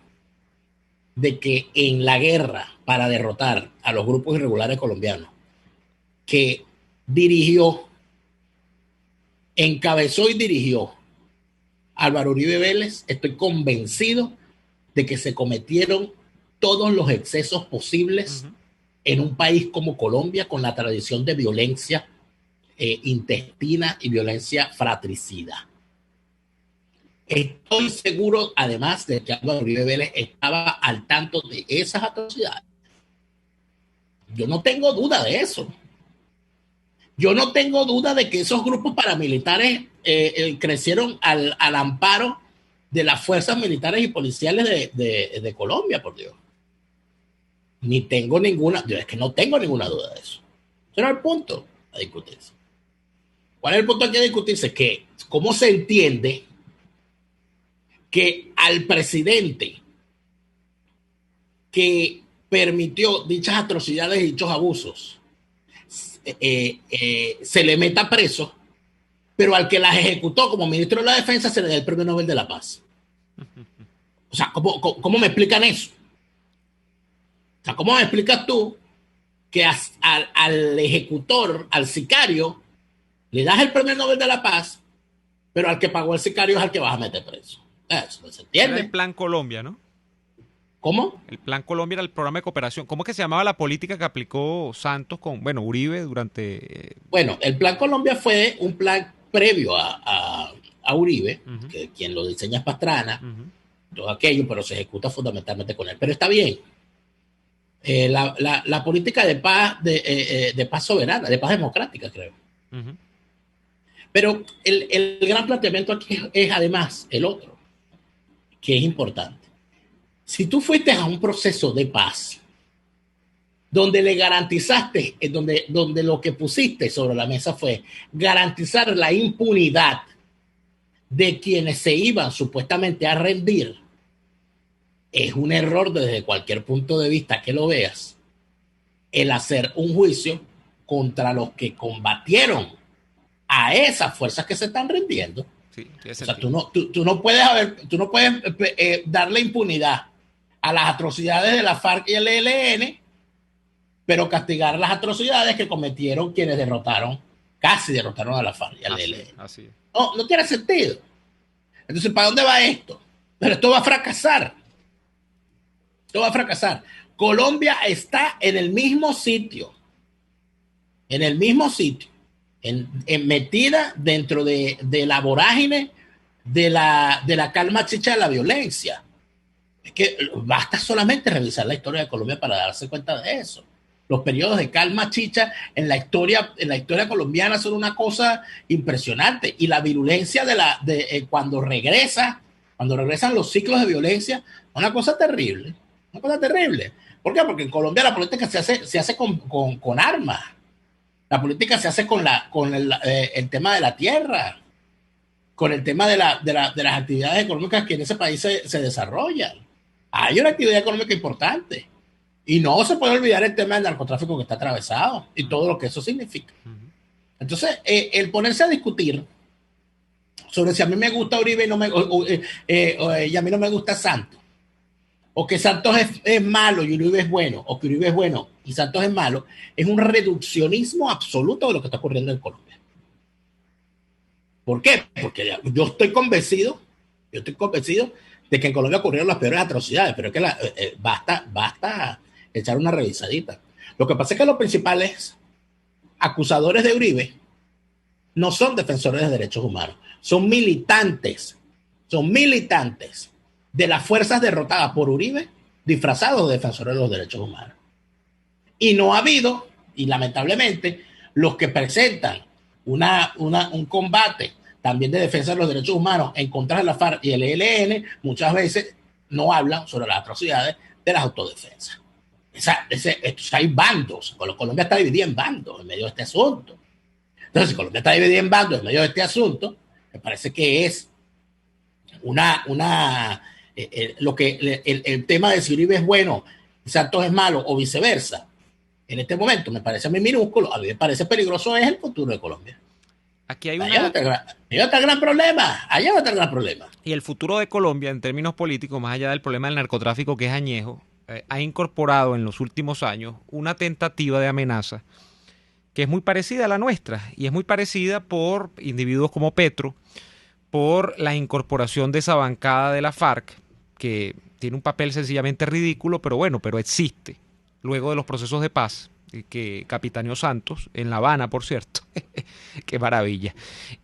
de que en la guerra para derrotar a los grupos irregulares colombianos que encabezó y dirigió Álvaro Uribe Vélez, estoy convencido de que se cometieron todos los excesos posibles en un país como Colombia, con la tradición de violencia intestina y violencia fratricida. Estoy seguro, además, de que Álvaro Uribe Vélez estaba al tanto de esas atrocidades. Yo no tengo duda de eso. Yo no tengo duda de que esos grupos paramilitares crecieron al amparo de las fuerzas militares y policiales de Colombia, por Dios. Es que no tengo ninguna duda de eso. Ese era el punto a discutirse. ¿Cuál es el punto aquí a discutirse? Que cómo se entiende que al presidente que permitió dichas atrocidades y dichos abusos se le meta preso, pero al que las ejecutó como ministro de la Defensa se le da el Premio Nobel de la Paz. O sea, ¿cómo me explican eso? O sea, ¿cómo me explicas tú que al ejecutor, al sicario, le das el Premio Nobel de la Paz, pero al que pagó el sicario es al que vas a meter preso? Eso no se entiende. Era el Plan Colombia, ¿no? ¿Cómo? El Plan Colombia era el programa de cooperación. ¿Cómo es que se llamaba la política que aplicó Santos Uribe durante...? Bueno, el Plan Colombia fue un plan previo a Uribe, que quien lo diseña es Pastrana, todo aquello, pero se ejecuta fundamentalmente con él. Pero está bien. La política de paz, de paz soberana, de paz democrática, creo. Pero el gran planteamiento aquí es además el otro, que es importante. Si tú fuiste a un proceso de paz, donde le garantizaste, donde lo que pusiste sobre la mesa fue garantizar la impunidad de quienes se iban supuestamente a rendir, es un error desde cualquier punto de vista que lo veas, el hacer un juicio contra los que combatieron a esas fuerzas que se están rindiendo. Sí, o sea, tú no puedes darle impunidad a las atrocidades de la FARC y el ELN, pero castigar las atrocidades que cometieron quienes casi derrotaron a la FARC y al ELN. Así. No tiene sentido. Entonces, ¿para dónde va esto? Pero esto va a fracasar. Esto va a fracasar. Colombia está en el mismo sitio, metida dentro de la vorágine de la calma chicha de la violencia. Es que basta solamente revisar la historia de Colombia para darse cuenta de eso. Los periodos de calma chicha en la historia colombiana son una cosa impresionante, y la virulencia cuando regresan los ciclos de violencia, una cosa terrible. ¿Por qué? Porque en Colombia la política se hace con armas. La política se hace con el tema de la tierra, con el tema de las actividades económicas que en ese país se desarrollan. Hay una actividad económica importante. Y no se puede olvidar el tema del narcotráfico que está atravesado y todo lo que eso significa. Entonces, el ponerse a discutir sobre si a mí me gusta Uribe y a mí no me gusta Santos, o que Santos es malo y Uribe es bueno, o que Uribe es bueno y Santos es malo, es un reduccionismo absoluto de lo que está ocurriendo en Colombia. ¿Por qué? Porque yo estoy convencido de que en Colombia ocurrieron las peores atrocidades, pero es que basta echar una revisadita. Lo que pasa es que los principales acusadores de Uribe no son defensores de derechos humanos, son militantes de las fuerzas derrotadas por Uribe, disfrazados de defensores de los derechos humanos. Y no ha habido, y lamentablemente, los que presentan un combate también de defensa de los derechos humanos en contra de la FARC y el ELN, muchas veces no hablan sobre las atrocidades de las autodefensas. Hay bandos. Colombia está dividida en bandos en medio de este asunto. Entonces, si Colombia está dividida en bandos en medio de este asunto, me parece que es el tema de si Uribe es bueno y Santos es malo o viceversa. En este momento me parece a mí minúsculo, a mí me parece peligroso es el futuro de Colombia. Aquí hay allá está el gran problema. Y el futuro de Colombia, en términos políticos, más allá del problema del narcotráfico que es añejo, ha incorporado en los últimos años una tentativa de amenaza que es muy parecida a la nuestra, y es muy parecida por individuos como Petro, por la incorporación de esa bancada de la FARC, que tiene un papel sencillamente ridículo, pero existe, luego de los procesos de paz que capitaneó Santos, en La Habana, por cierto. Qué maravilla.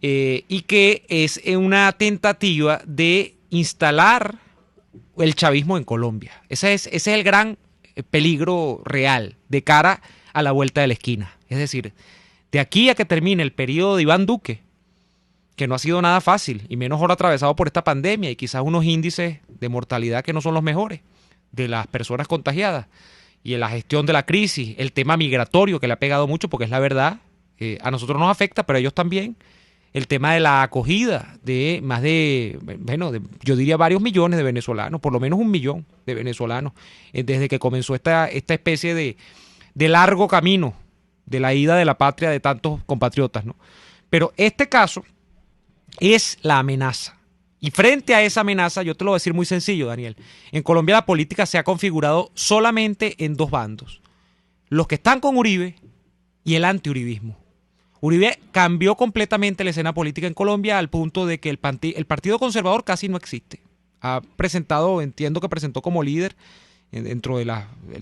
Y que es una tentativa de instalar el chavismo en Colombia. Ese es el gran peligro real de cara a la vuelta de la esquina. Es decir, de aquí a que termine el periodo de Iván Duque, que no ha sido nada fácil, y menos ahora atravesado por esta pandemia y quizás unos índices de mortalidad que no son los mejores de las personas contagiadas, y en la gestión de la crisis, el tema migratorio que le ha pegado mucho, porque es la verdad, a nosotros nos afecta, pero a ellos también. El tema de la acogida de más yo diría varios millones de venezolanos, por lo menos 1 millón de venezolanos, desde que comenzó esta especie de largo camino de la ida de la patria de tantos compatriotas, ¿no? Pero este caso es la amenaza. Y frente a esa amenaza, yo te lo voy a decir muy sencillo, Daniel. En Colombia la política se ha configurado solamente en 2 bandos. Los que están con Uribe y el antiuribismo. Uribe cambió completamente la escena política en Colombia al punto de que el Partido Conservador casi no existe. Entiendo que presentó como líder dentro del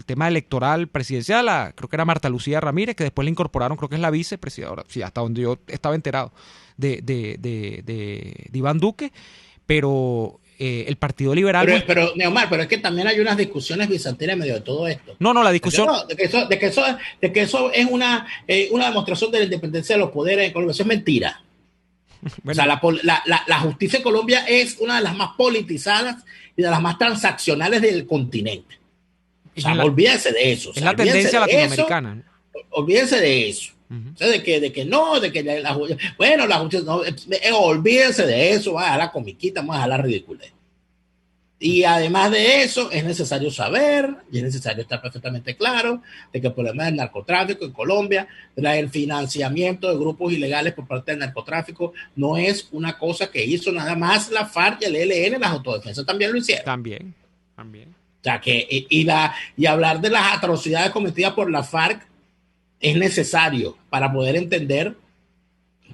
tema electoral presidencial, creo que era Marta Lucía Ramírez, que después le incorporaron, creo que es la vicepresidenta, sí, hasta donde yo estaba enterado, de Iván Duque, pero el Partido Liberal... Pero Neomar, pero es que también hay unas discusiones bizantinas en medio de todo esto. No, la discusión... De que eso es una demostración de la independencia de los poderes en Colombia. Eso es mentira. O sea, la justicia en Colombia es una de las más politizadas y de las más transaccionales del continente. O sea, olvídense de eso. Es la tendencia latinoamericana. Olvídense de eso. O sea, de que la justicia, no, olvídense de eso, va a la comiquita, vamos a la ridiculez. Y además de eso, es necesario saber y es necesario estar perfectamente claro de que el problema del narcotráfico en Colombia, el financiamiento de grupos ilegales por parte del narcotráfico, no es una cosa que hizo nada más la FARC y el ELN, las autodefensas también lo hicieron. También. O sea, que y hablar de las atrocidades cometidas por la FARC es necesario para poder entender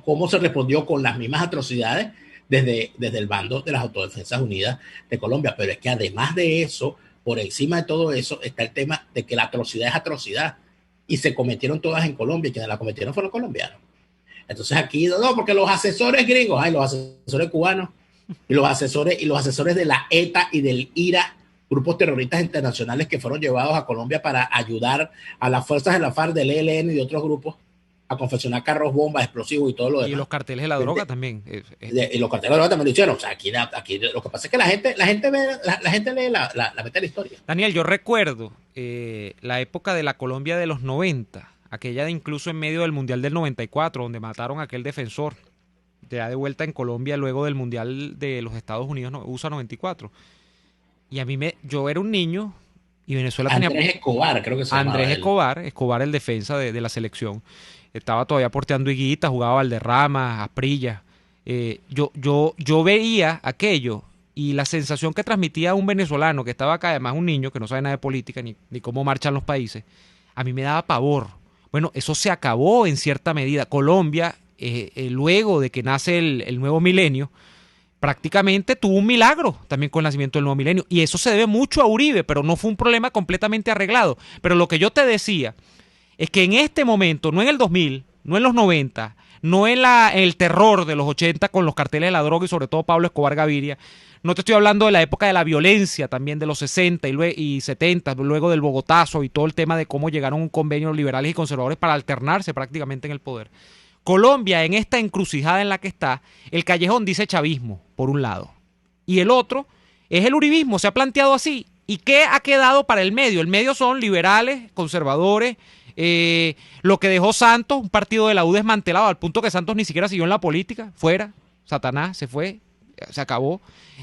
cómo se respondió con las mismas atrocidades desde el bando de las Autodefensas Unidas de Colombia. Pero es que además de eso, por encima de todo eso, está el tema de que la atrocidad es atrocidad y se cometieron todas en Colombia y quienes la cometieron fueron colombianos. Entonces aquí, no, porque los asesores gringos, los asesores cubanos y los asesores de la ETA y del IRA, grupos terroristas internacionales que fueron llevados a Colombia para ayudar a las fuerzas de la FARC, del ELN y de otros grupos a confeccionar carros, bombas, explosivos y todo lo demás. Y los carteles de la droga también. Y los carteles de la droga también lo hicieron. O sea, aquí lo que pasa es que la gente lee la mitad de la historia. Daniel, yo recuerdo la época de la Colombia de los 90, aquella de incluso en medio del Mundial del 94, donde mataron a aquel defensor, ya de vuelta en Colombia luego del Mundial de los Estados Unidos, USA 94. Y yo era un niño y Venezuela tenía... Andrés Escobar, creo que se llamaba. Andrés Escobar, el defensa de la selección. Estaba todavía porteando higuitas, jugaba Valderrama, Asprilla. Yo veía aquello y la sensación que transmitía un venezolano que estaba acá, además un niño que no sabe nada de política ni cómo marchan los países, a mí me daba pavor. Bueno, eso se acabó en cierta medida. Colombia, luego de que nace el nuevo milenio, prácticamente tuvo un milagro también con el nacimiento del nuevo milenio. Y eso se debe mucho a Uribe, pero no fue un problema completamente arreglado. Pero lo que yo te decía es que en este momento, no en el 2000, no en los 90, no en el terror de los 80 con los carteles de la droga y sobre todo Pablo Escobar Gaviria, no te estoy hablando de la época de la violencia también de los 60 y 70, luego del Bogotazo y todo el tema de cómo llegaron a un convenio liberales y conservadores para alternarse prácticamente en el poder. Colombia, en esta encrucijada en la que está, el callejón dice chavismo, por un lado, y el otro es el uribismo, se ha planteado así. ¿Y qué ha quedado para el medio? El medio son liberales, conservadores, lo que dejó Santos, un partido de la U desmantelado, al punto que Santos ni siquiera siguió en la política, fuera, Satanás se fue, se acabó.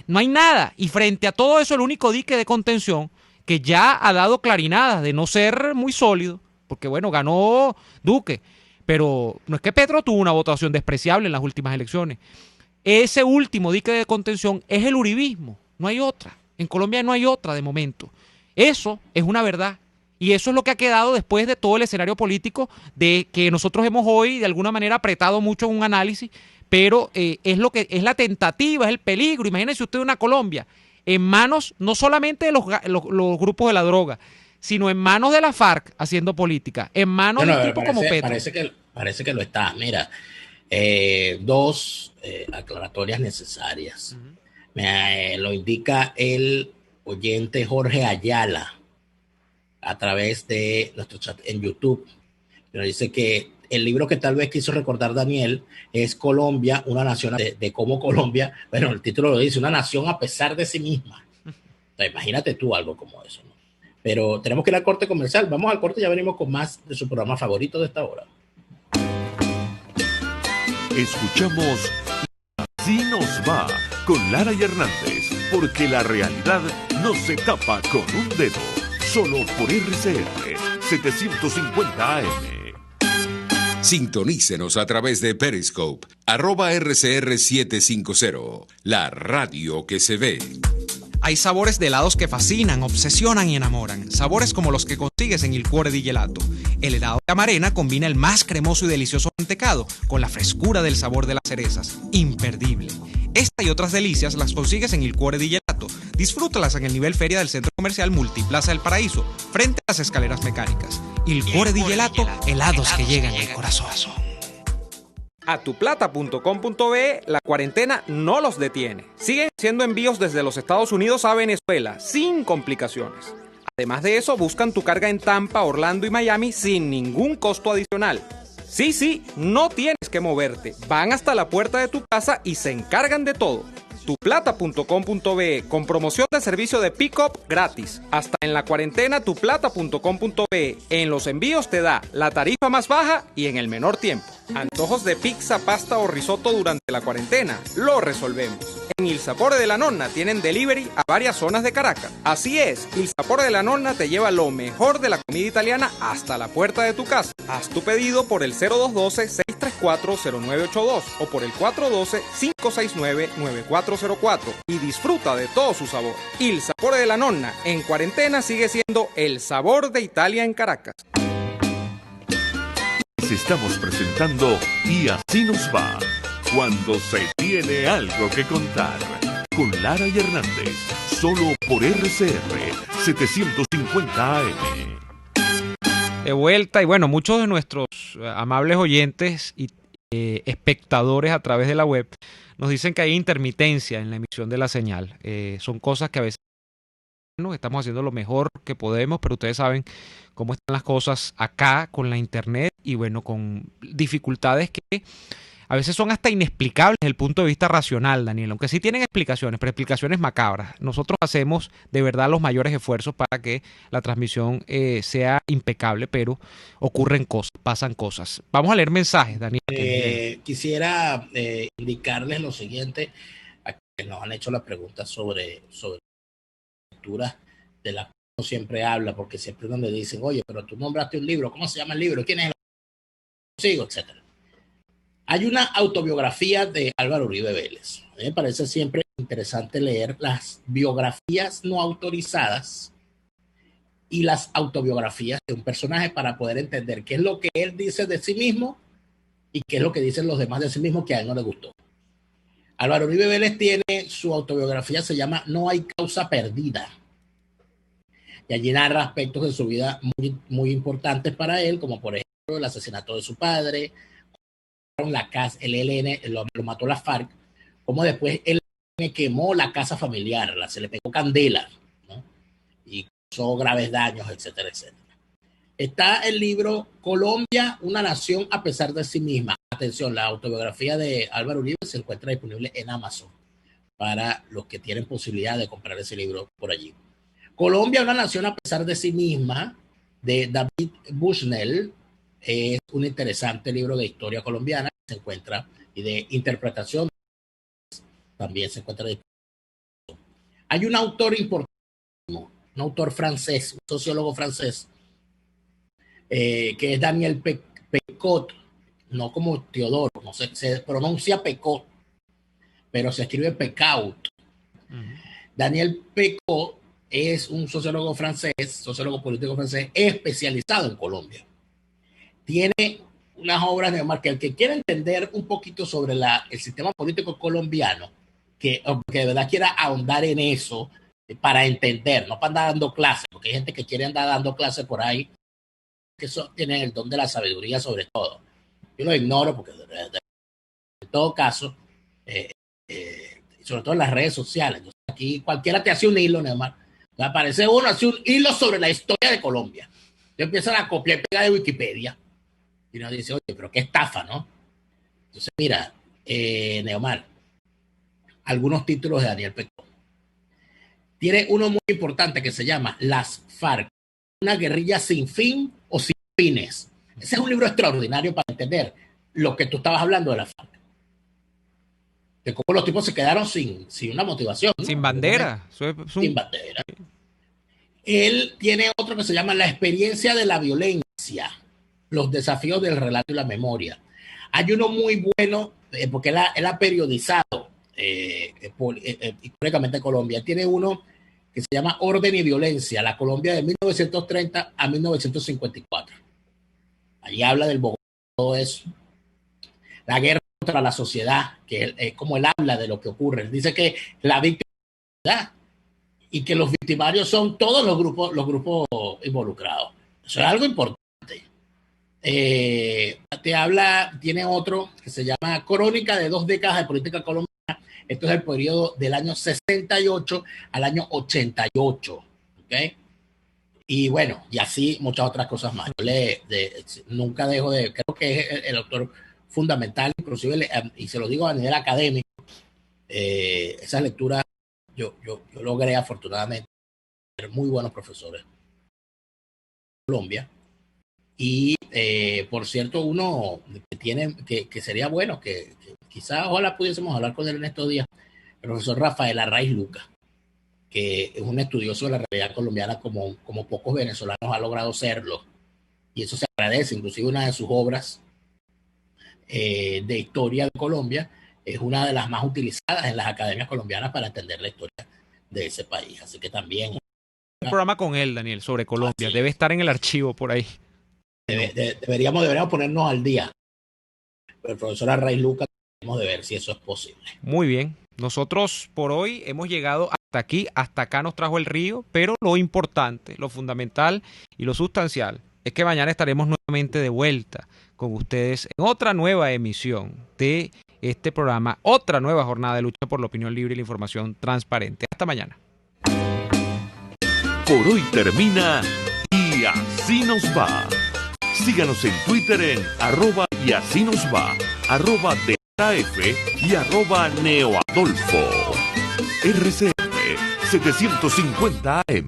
No hay nada, y frente a todo eso el único dique de contención que ya ha dado clarinadas de no ser muy sólido, porque bueno, ganó Duque, pero no es que Petro tuvo una votación despreciable en las últimas elecciones. Ese último dique de contención es el uribismo, no hay otra. En Colombia no hay otra de momento. Eso es una verdad. Y eso es lo que ha quedado después de todo el escenario político de que nosotros hemos hoy de alguna manera apretado mucho en un análisis, pero es lo que es la tentativa, es el peligro. Imagínense usted una Colombia en manos no solamente de los grupos de la droga, sino en manos de la FARC haciendo política, en manos de un tipo como Petro. Parece que lo está. Mira, dos aclaratorias necesarias. Lo indica el oyente Jorge Ayala a través de nuestro chat en YouTube. Nos dice que el libro que tal vez quiso recordar Daniel es Colombia, una nación de cómo Colombia, bueno, el título lo dice, una nación a pesar de sí misma. O sea, imagínate tú algo como eso, ¿no? Pero tenemos que ir al corte comercial. Vamos al corte y ya venimos con más de su programa favorito de esta hora. Escuchamos Así nos va con Lara y Hernández, porque la realidad no se tapa con un dedo, solo por RCR 750 AM. Sintonícenos a través de Periscope, @RCR750, la radio que se ve. Hay sabores de helados que fascinan, obsesionan y enamoran. Sabores como los que consigues en Il Cuore di Gelato. El helado de Amarena combina el más cremoso y delicioso mantecado con la frescura del sabor de las cerezas. Imperdible. Esta y otras delicias las consigues en Il Cuore di Gelato. Disfrútalas en el nivel feria del Centro Comercial Multiplaza del Paraíso, frente a las escaleras mecánicas. Il Cuore di Gelato, helados que llegan al corazón. Atuplata.com.be, la cuarentena no los detiene. Siguen haciendo envíos desde los Estados Unidos a Venezuela, sin complicaciones. Además de eso, buscan tu carga en Tampa, Orlando y Miami sin ningún costo adicional. Sí, no tienes que moverte. Van hasta la puerta de tu casa y se encargan de todo. Tuplata.com.be con promoción de servicio de pick-up gratis. Hasta en la cuarentena tuplata.com.be. En los envíos te da la tarifa más baja y en el menor tiempo. Antojos de pizza, pasta o risotto durante la cuarentena. Lo resolvemos. En Il Sapore de la Nonna tienen delivery a varias zonas de Caracas. Así es, Il Sapore de la Nonna te lleva lo mejor de la comida italiana hasta la puerta de tu casa. Haz tu pedido por el 0212-634-0982 o por el 412-569-9404 y disfruta de todo su sabor. Il Sapore de la Nonna en cuarentena sigue siendo el sabor de Italia en Caracas. Estamos presentando Y así nos va, cuando se tiene algo que contar, con Lara y Hernández, solo por RCR 750 AM. De vuelta, y bueno, muchos de nuestros amables oyentes y espectadores a través de la web nos dicen que hay intermitencia en la emisión de la señal. Son cosas que a veces estamos haciendo lo mejor que podemos, pero ustedes saben cómo están las cosas acá con la internet y bueno, con dificultades que a veces son hasta inexplicables desde el punto de vista racional, Daniel, aunque sí tienen explicaciones, pero explicaciones macabras. Nosotros hacemos de verdad los mayores esfuerzos para que la transmisión sea impecable, pero ocurren cosas, pasan cosas. Vamos a leer mensajes, Daniel. Quisiera indicarles lo siguiente, a que nos han hecho las preguntas sobre lecturas de las que uno siempre habla, porque siempre donde dicen, oye, pero tú nombraste un libro, ¿cómo se llama el libro? ¿Quién es el consigo? Etcétera. Hay una autobiografía de Álvaro Uribe Vélez. A mí me parece siempre interesante leer las biografías no autorizadas y las autobiografías de un personaje para poder entender qué es lo que él dice de sí mismo y qué es lo que dicen los demás de sí mismo que a él no le gustó. Álvaro Uribe Vélez tiene su autobiografía, se llama No hay causa perdida. Y allí narra aspectos de su vida muy, muy importantes para él, como por ejemplo el asesinato de su padre, la casa, el ELN lo mató la FARC, como después el ELN quemó la casa familiar, se le pegó candela, ¿no? Y causó graves daños, etcétera, etcétera. Está el libro Colombia, una nación a pesar de sí misma. Atención, la autobiografía de Álvaro Uribe se encuentra disponible en Amazon para los que tienen posibilidad de comprar ese libro por allí. Colombia, una nación a pesar de sí misma, de David Bushnell, es un interesante libro de historia colombiana que se encuentra y de interpretación también se encuentra disponible. Hay un autor importante, un autor francés, un sociólogo francés, que es Daniel Pecot, no como Teodoro, no sé, se pronuncia Pecot, pero se escribe Pecaut. Daniel Pecot es un sociólogo francés, sociólogo político francés, especializado en Colombia. Tiene unas obras de que el que quiera entender un poquito sobre el sistema político colombiano, que de verdad quiera ahondar en eso para entender, no para andar dando clases, porque hay gente que quiere andar dando clases por ahí, que eso tienen el don de la sabiduría sobre todo. Yo lo ignoro porque en todo caso, sobre todo en las redes sociales, entonces aquí cualquiera te hace un hilo, Neymar, aparece uno, hace un hilo sobre la historia de Colombia. Yo empiezan a copiar y pegar de Wikipedia. Y uno dice, oye, pero qué estafa, ¿no? Entonces, mira, Neomar, algunos títulos de Daniel Pecot. Tiene uno muy importante que se llama Las FARC, una guerrilla sin fin o sin fines. Ese es un libro extraordinario para entender lo que tú estabas hablando de la FARC. De cómo los tipos se quedaron sin una motivación, ¿no? Sin bandera. Sin bandera. Él tiene otro que se llama La experiencia de la violencia, los desafíos del relato y la memoria. Hay uno muy bueno, porque él ha periodizado históricamente Colombia. Tiene uno que se llama Orden y Violencia, la Colombia de 1930 a 1954. Allí habla del Bogotá, todo eso. La guerra contra la sociedad, que es como él habla de lo que ocurre. Él dice que la víctima y que los victimarios son todos los grupos involucrados. Eso es algo importante. Tiene otro que se llama Crónica de 2 décadas de política colombiana. Esto es el periodo del año 68 al año 88. ¿Okay? Y bueno, y así muchas otras cosas más. Yo nunca dejo creo que es el autor fundamental, inclusive, y se lo digo a nivel académico, esas lecturas yo logré afortunadamente tener muy buenos profesores en Colombia. Y por cierto, uno que sería bueno, que quizás ojalá pudiésemos hablar con él en estos días, el profesor Rafael Arraiz Lucas, que es un estudioso de la realidad colombiana como pocos venezolanos ha logrado serlo. Y eso se agradece. Inclusive una de sus obras de historia de Colombia es una de las más utilizadas en las academias colombianas para entender la historia de ese país. Así que también... Un programa con él, Daniel, sobre Colombia. Debe estar en el archivo por ahí. Deberíamos ponernos al día. El profesor Arraiz Lucas, tenemos de ver si eso es posible. Muy bien. Nosotros por hoy hemos llegado hasta aquí. Hasta acá nos trajo el río, pero lo importante, lo fundamental y lo sustancial es que mañana estaremos nuevamente de vuelta con ustedes en otra nueva emisión de este programa, otra nueva jornada de lucha por la opinión libre y la información transparente. Hasta mañana. Por hoy termina Y Así Nos Va. Síganos en Twitter en @y así nos va, @DF y @neoadolfo. RCR 750 AM.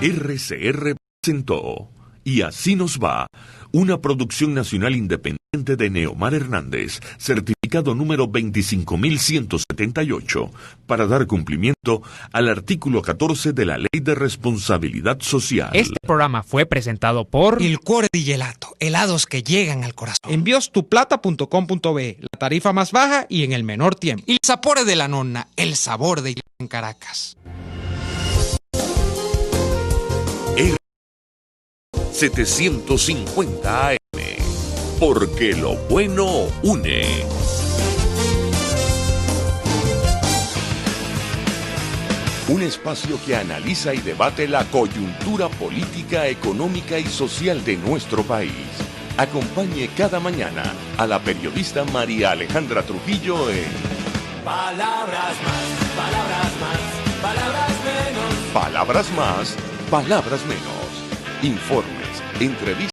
RCR presentó Y Así Nos Va, una producción nacional independiente de Neomar Hernández, certificado número 25178, para dar cumplimiento al artículo 14 de la Ley de Responsabilidad Social. Este programa fue presentado por Il Cuore di Gelato, helados que llegan al corazón. Envíos-tuplata.com.be, la tarifa más baja y en el menor tiempo. Il Sapore de la Nonna, el sabor de en Caracas. 750 AM, porque lo bueno une. Un espacio que analiza y debate la coyuntura política, económica y social de nuestro país. Acompañe cada mañana a la periodista María Alejandra Trujillo en Palabras más, palabras más, palabras menos. Palabras más, palabras menos. Informes, entrevistas.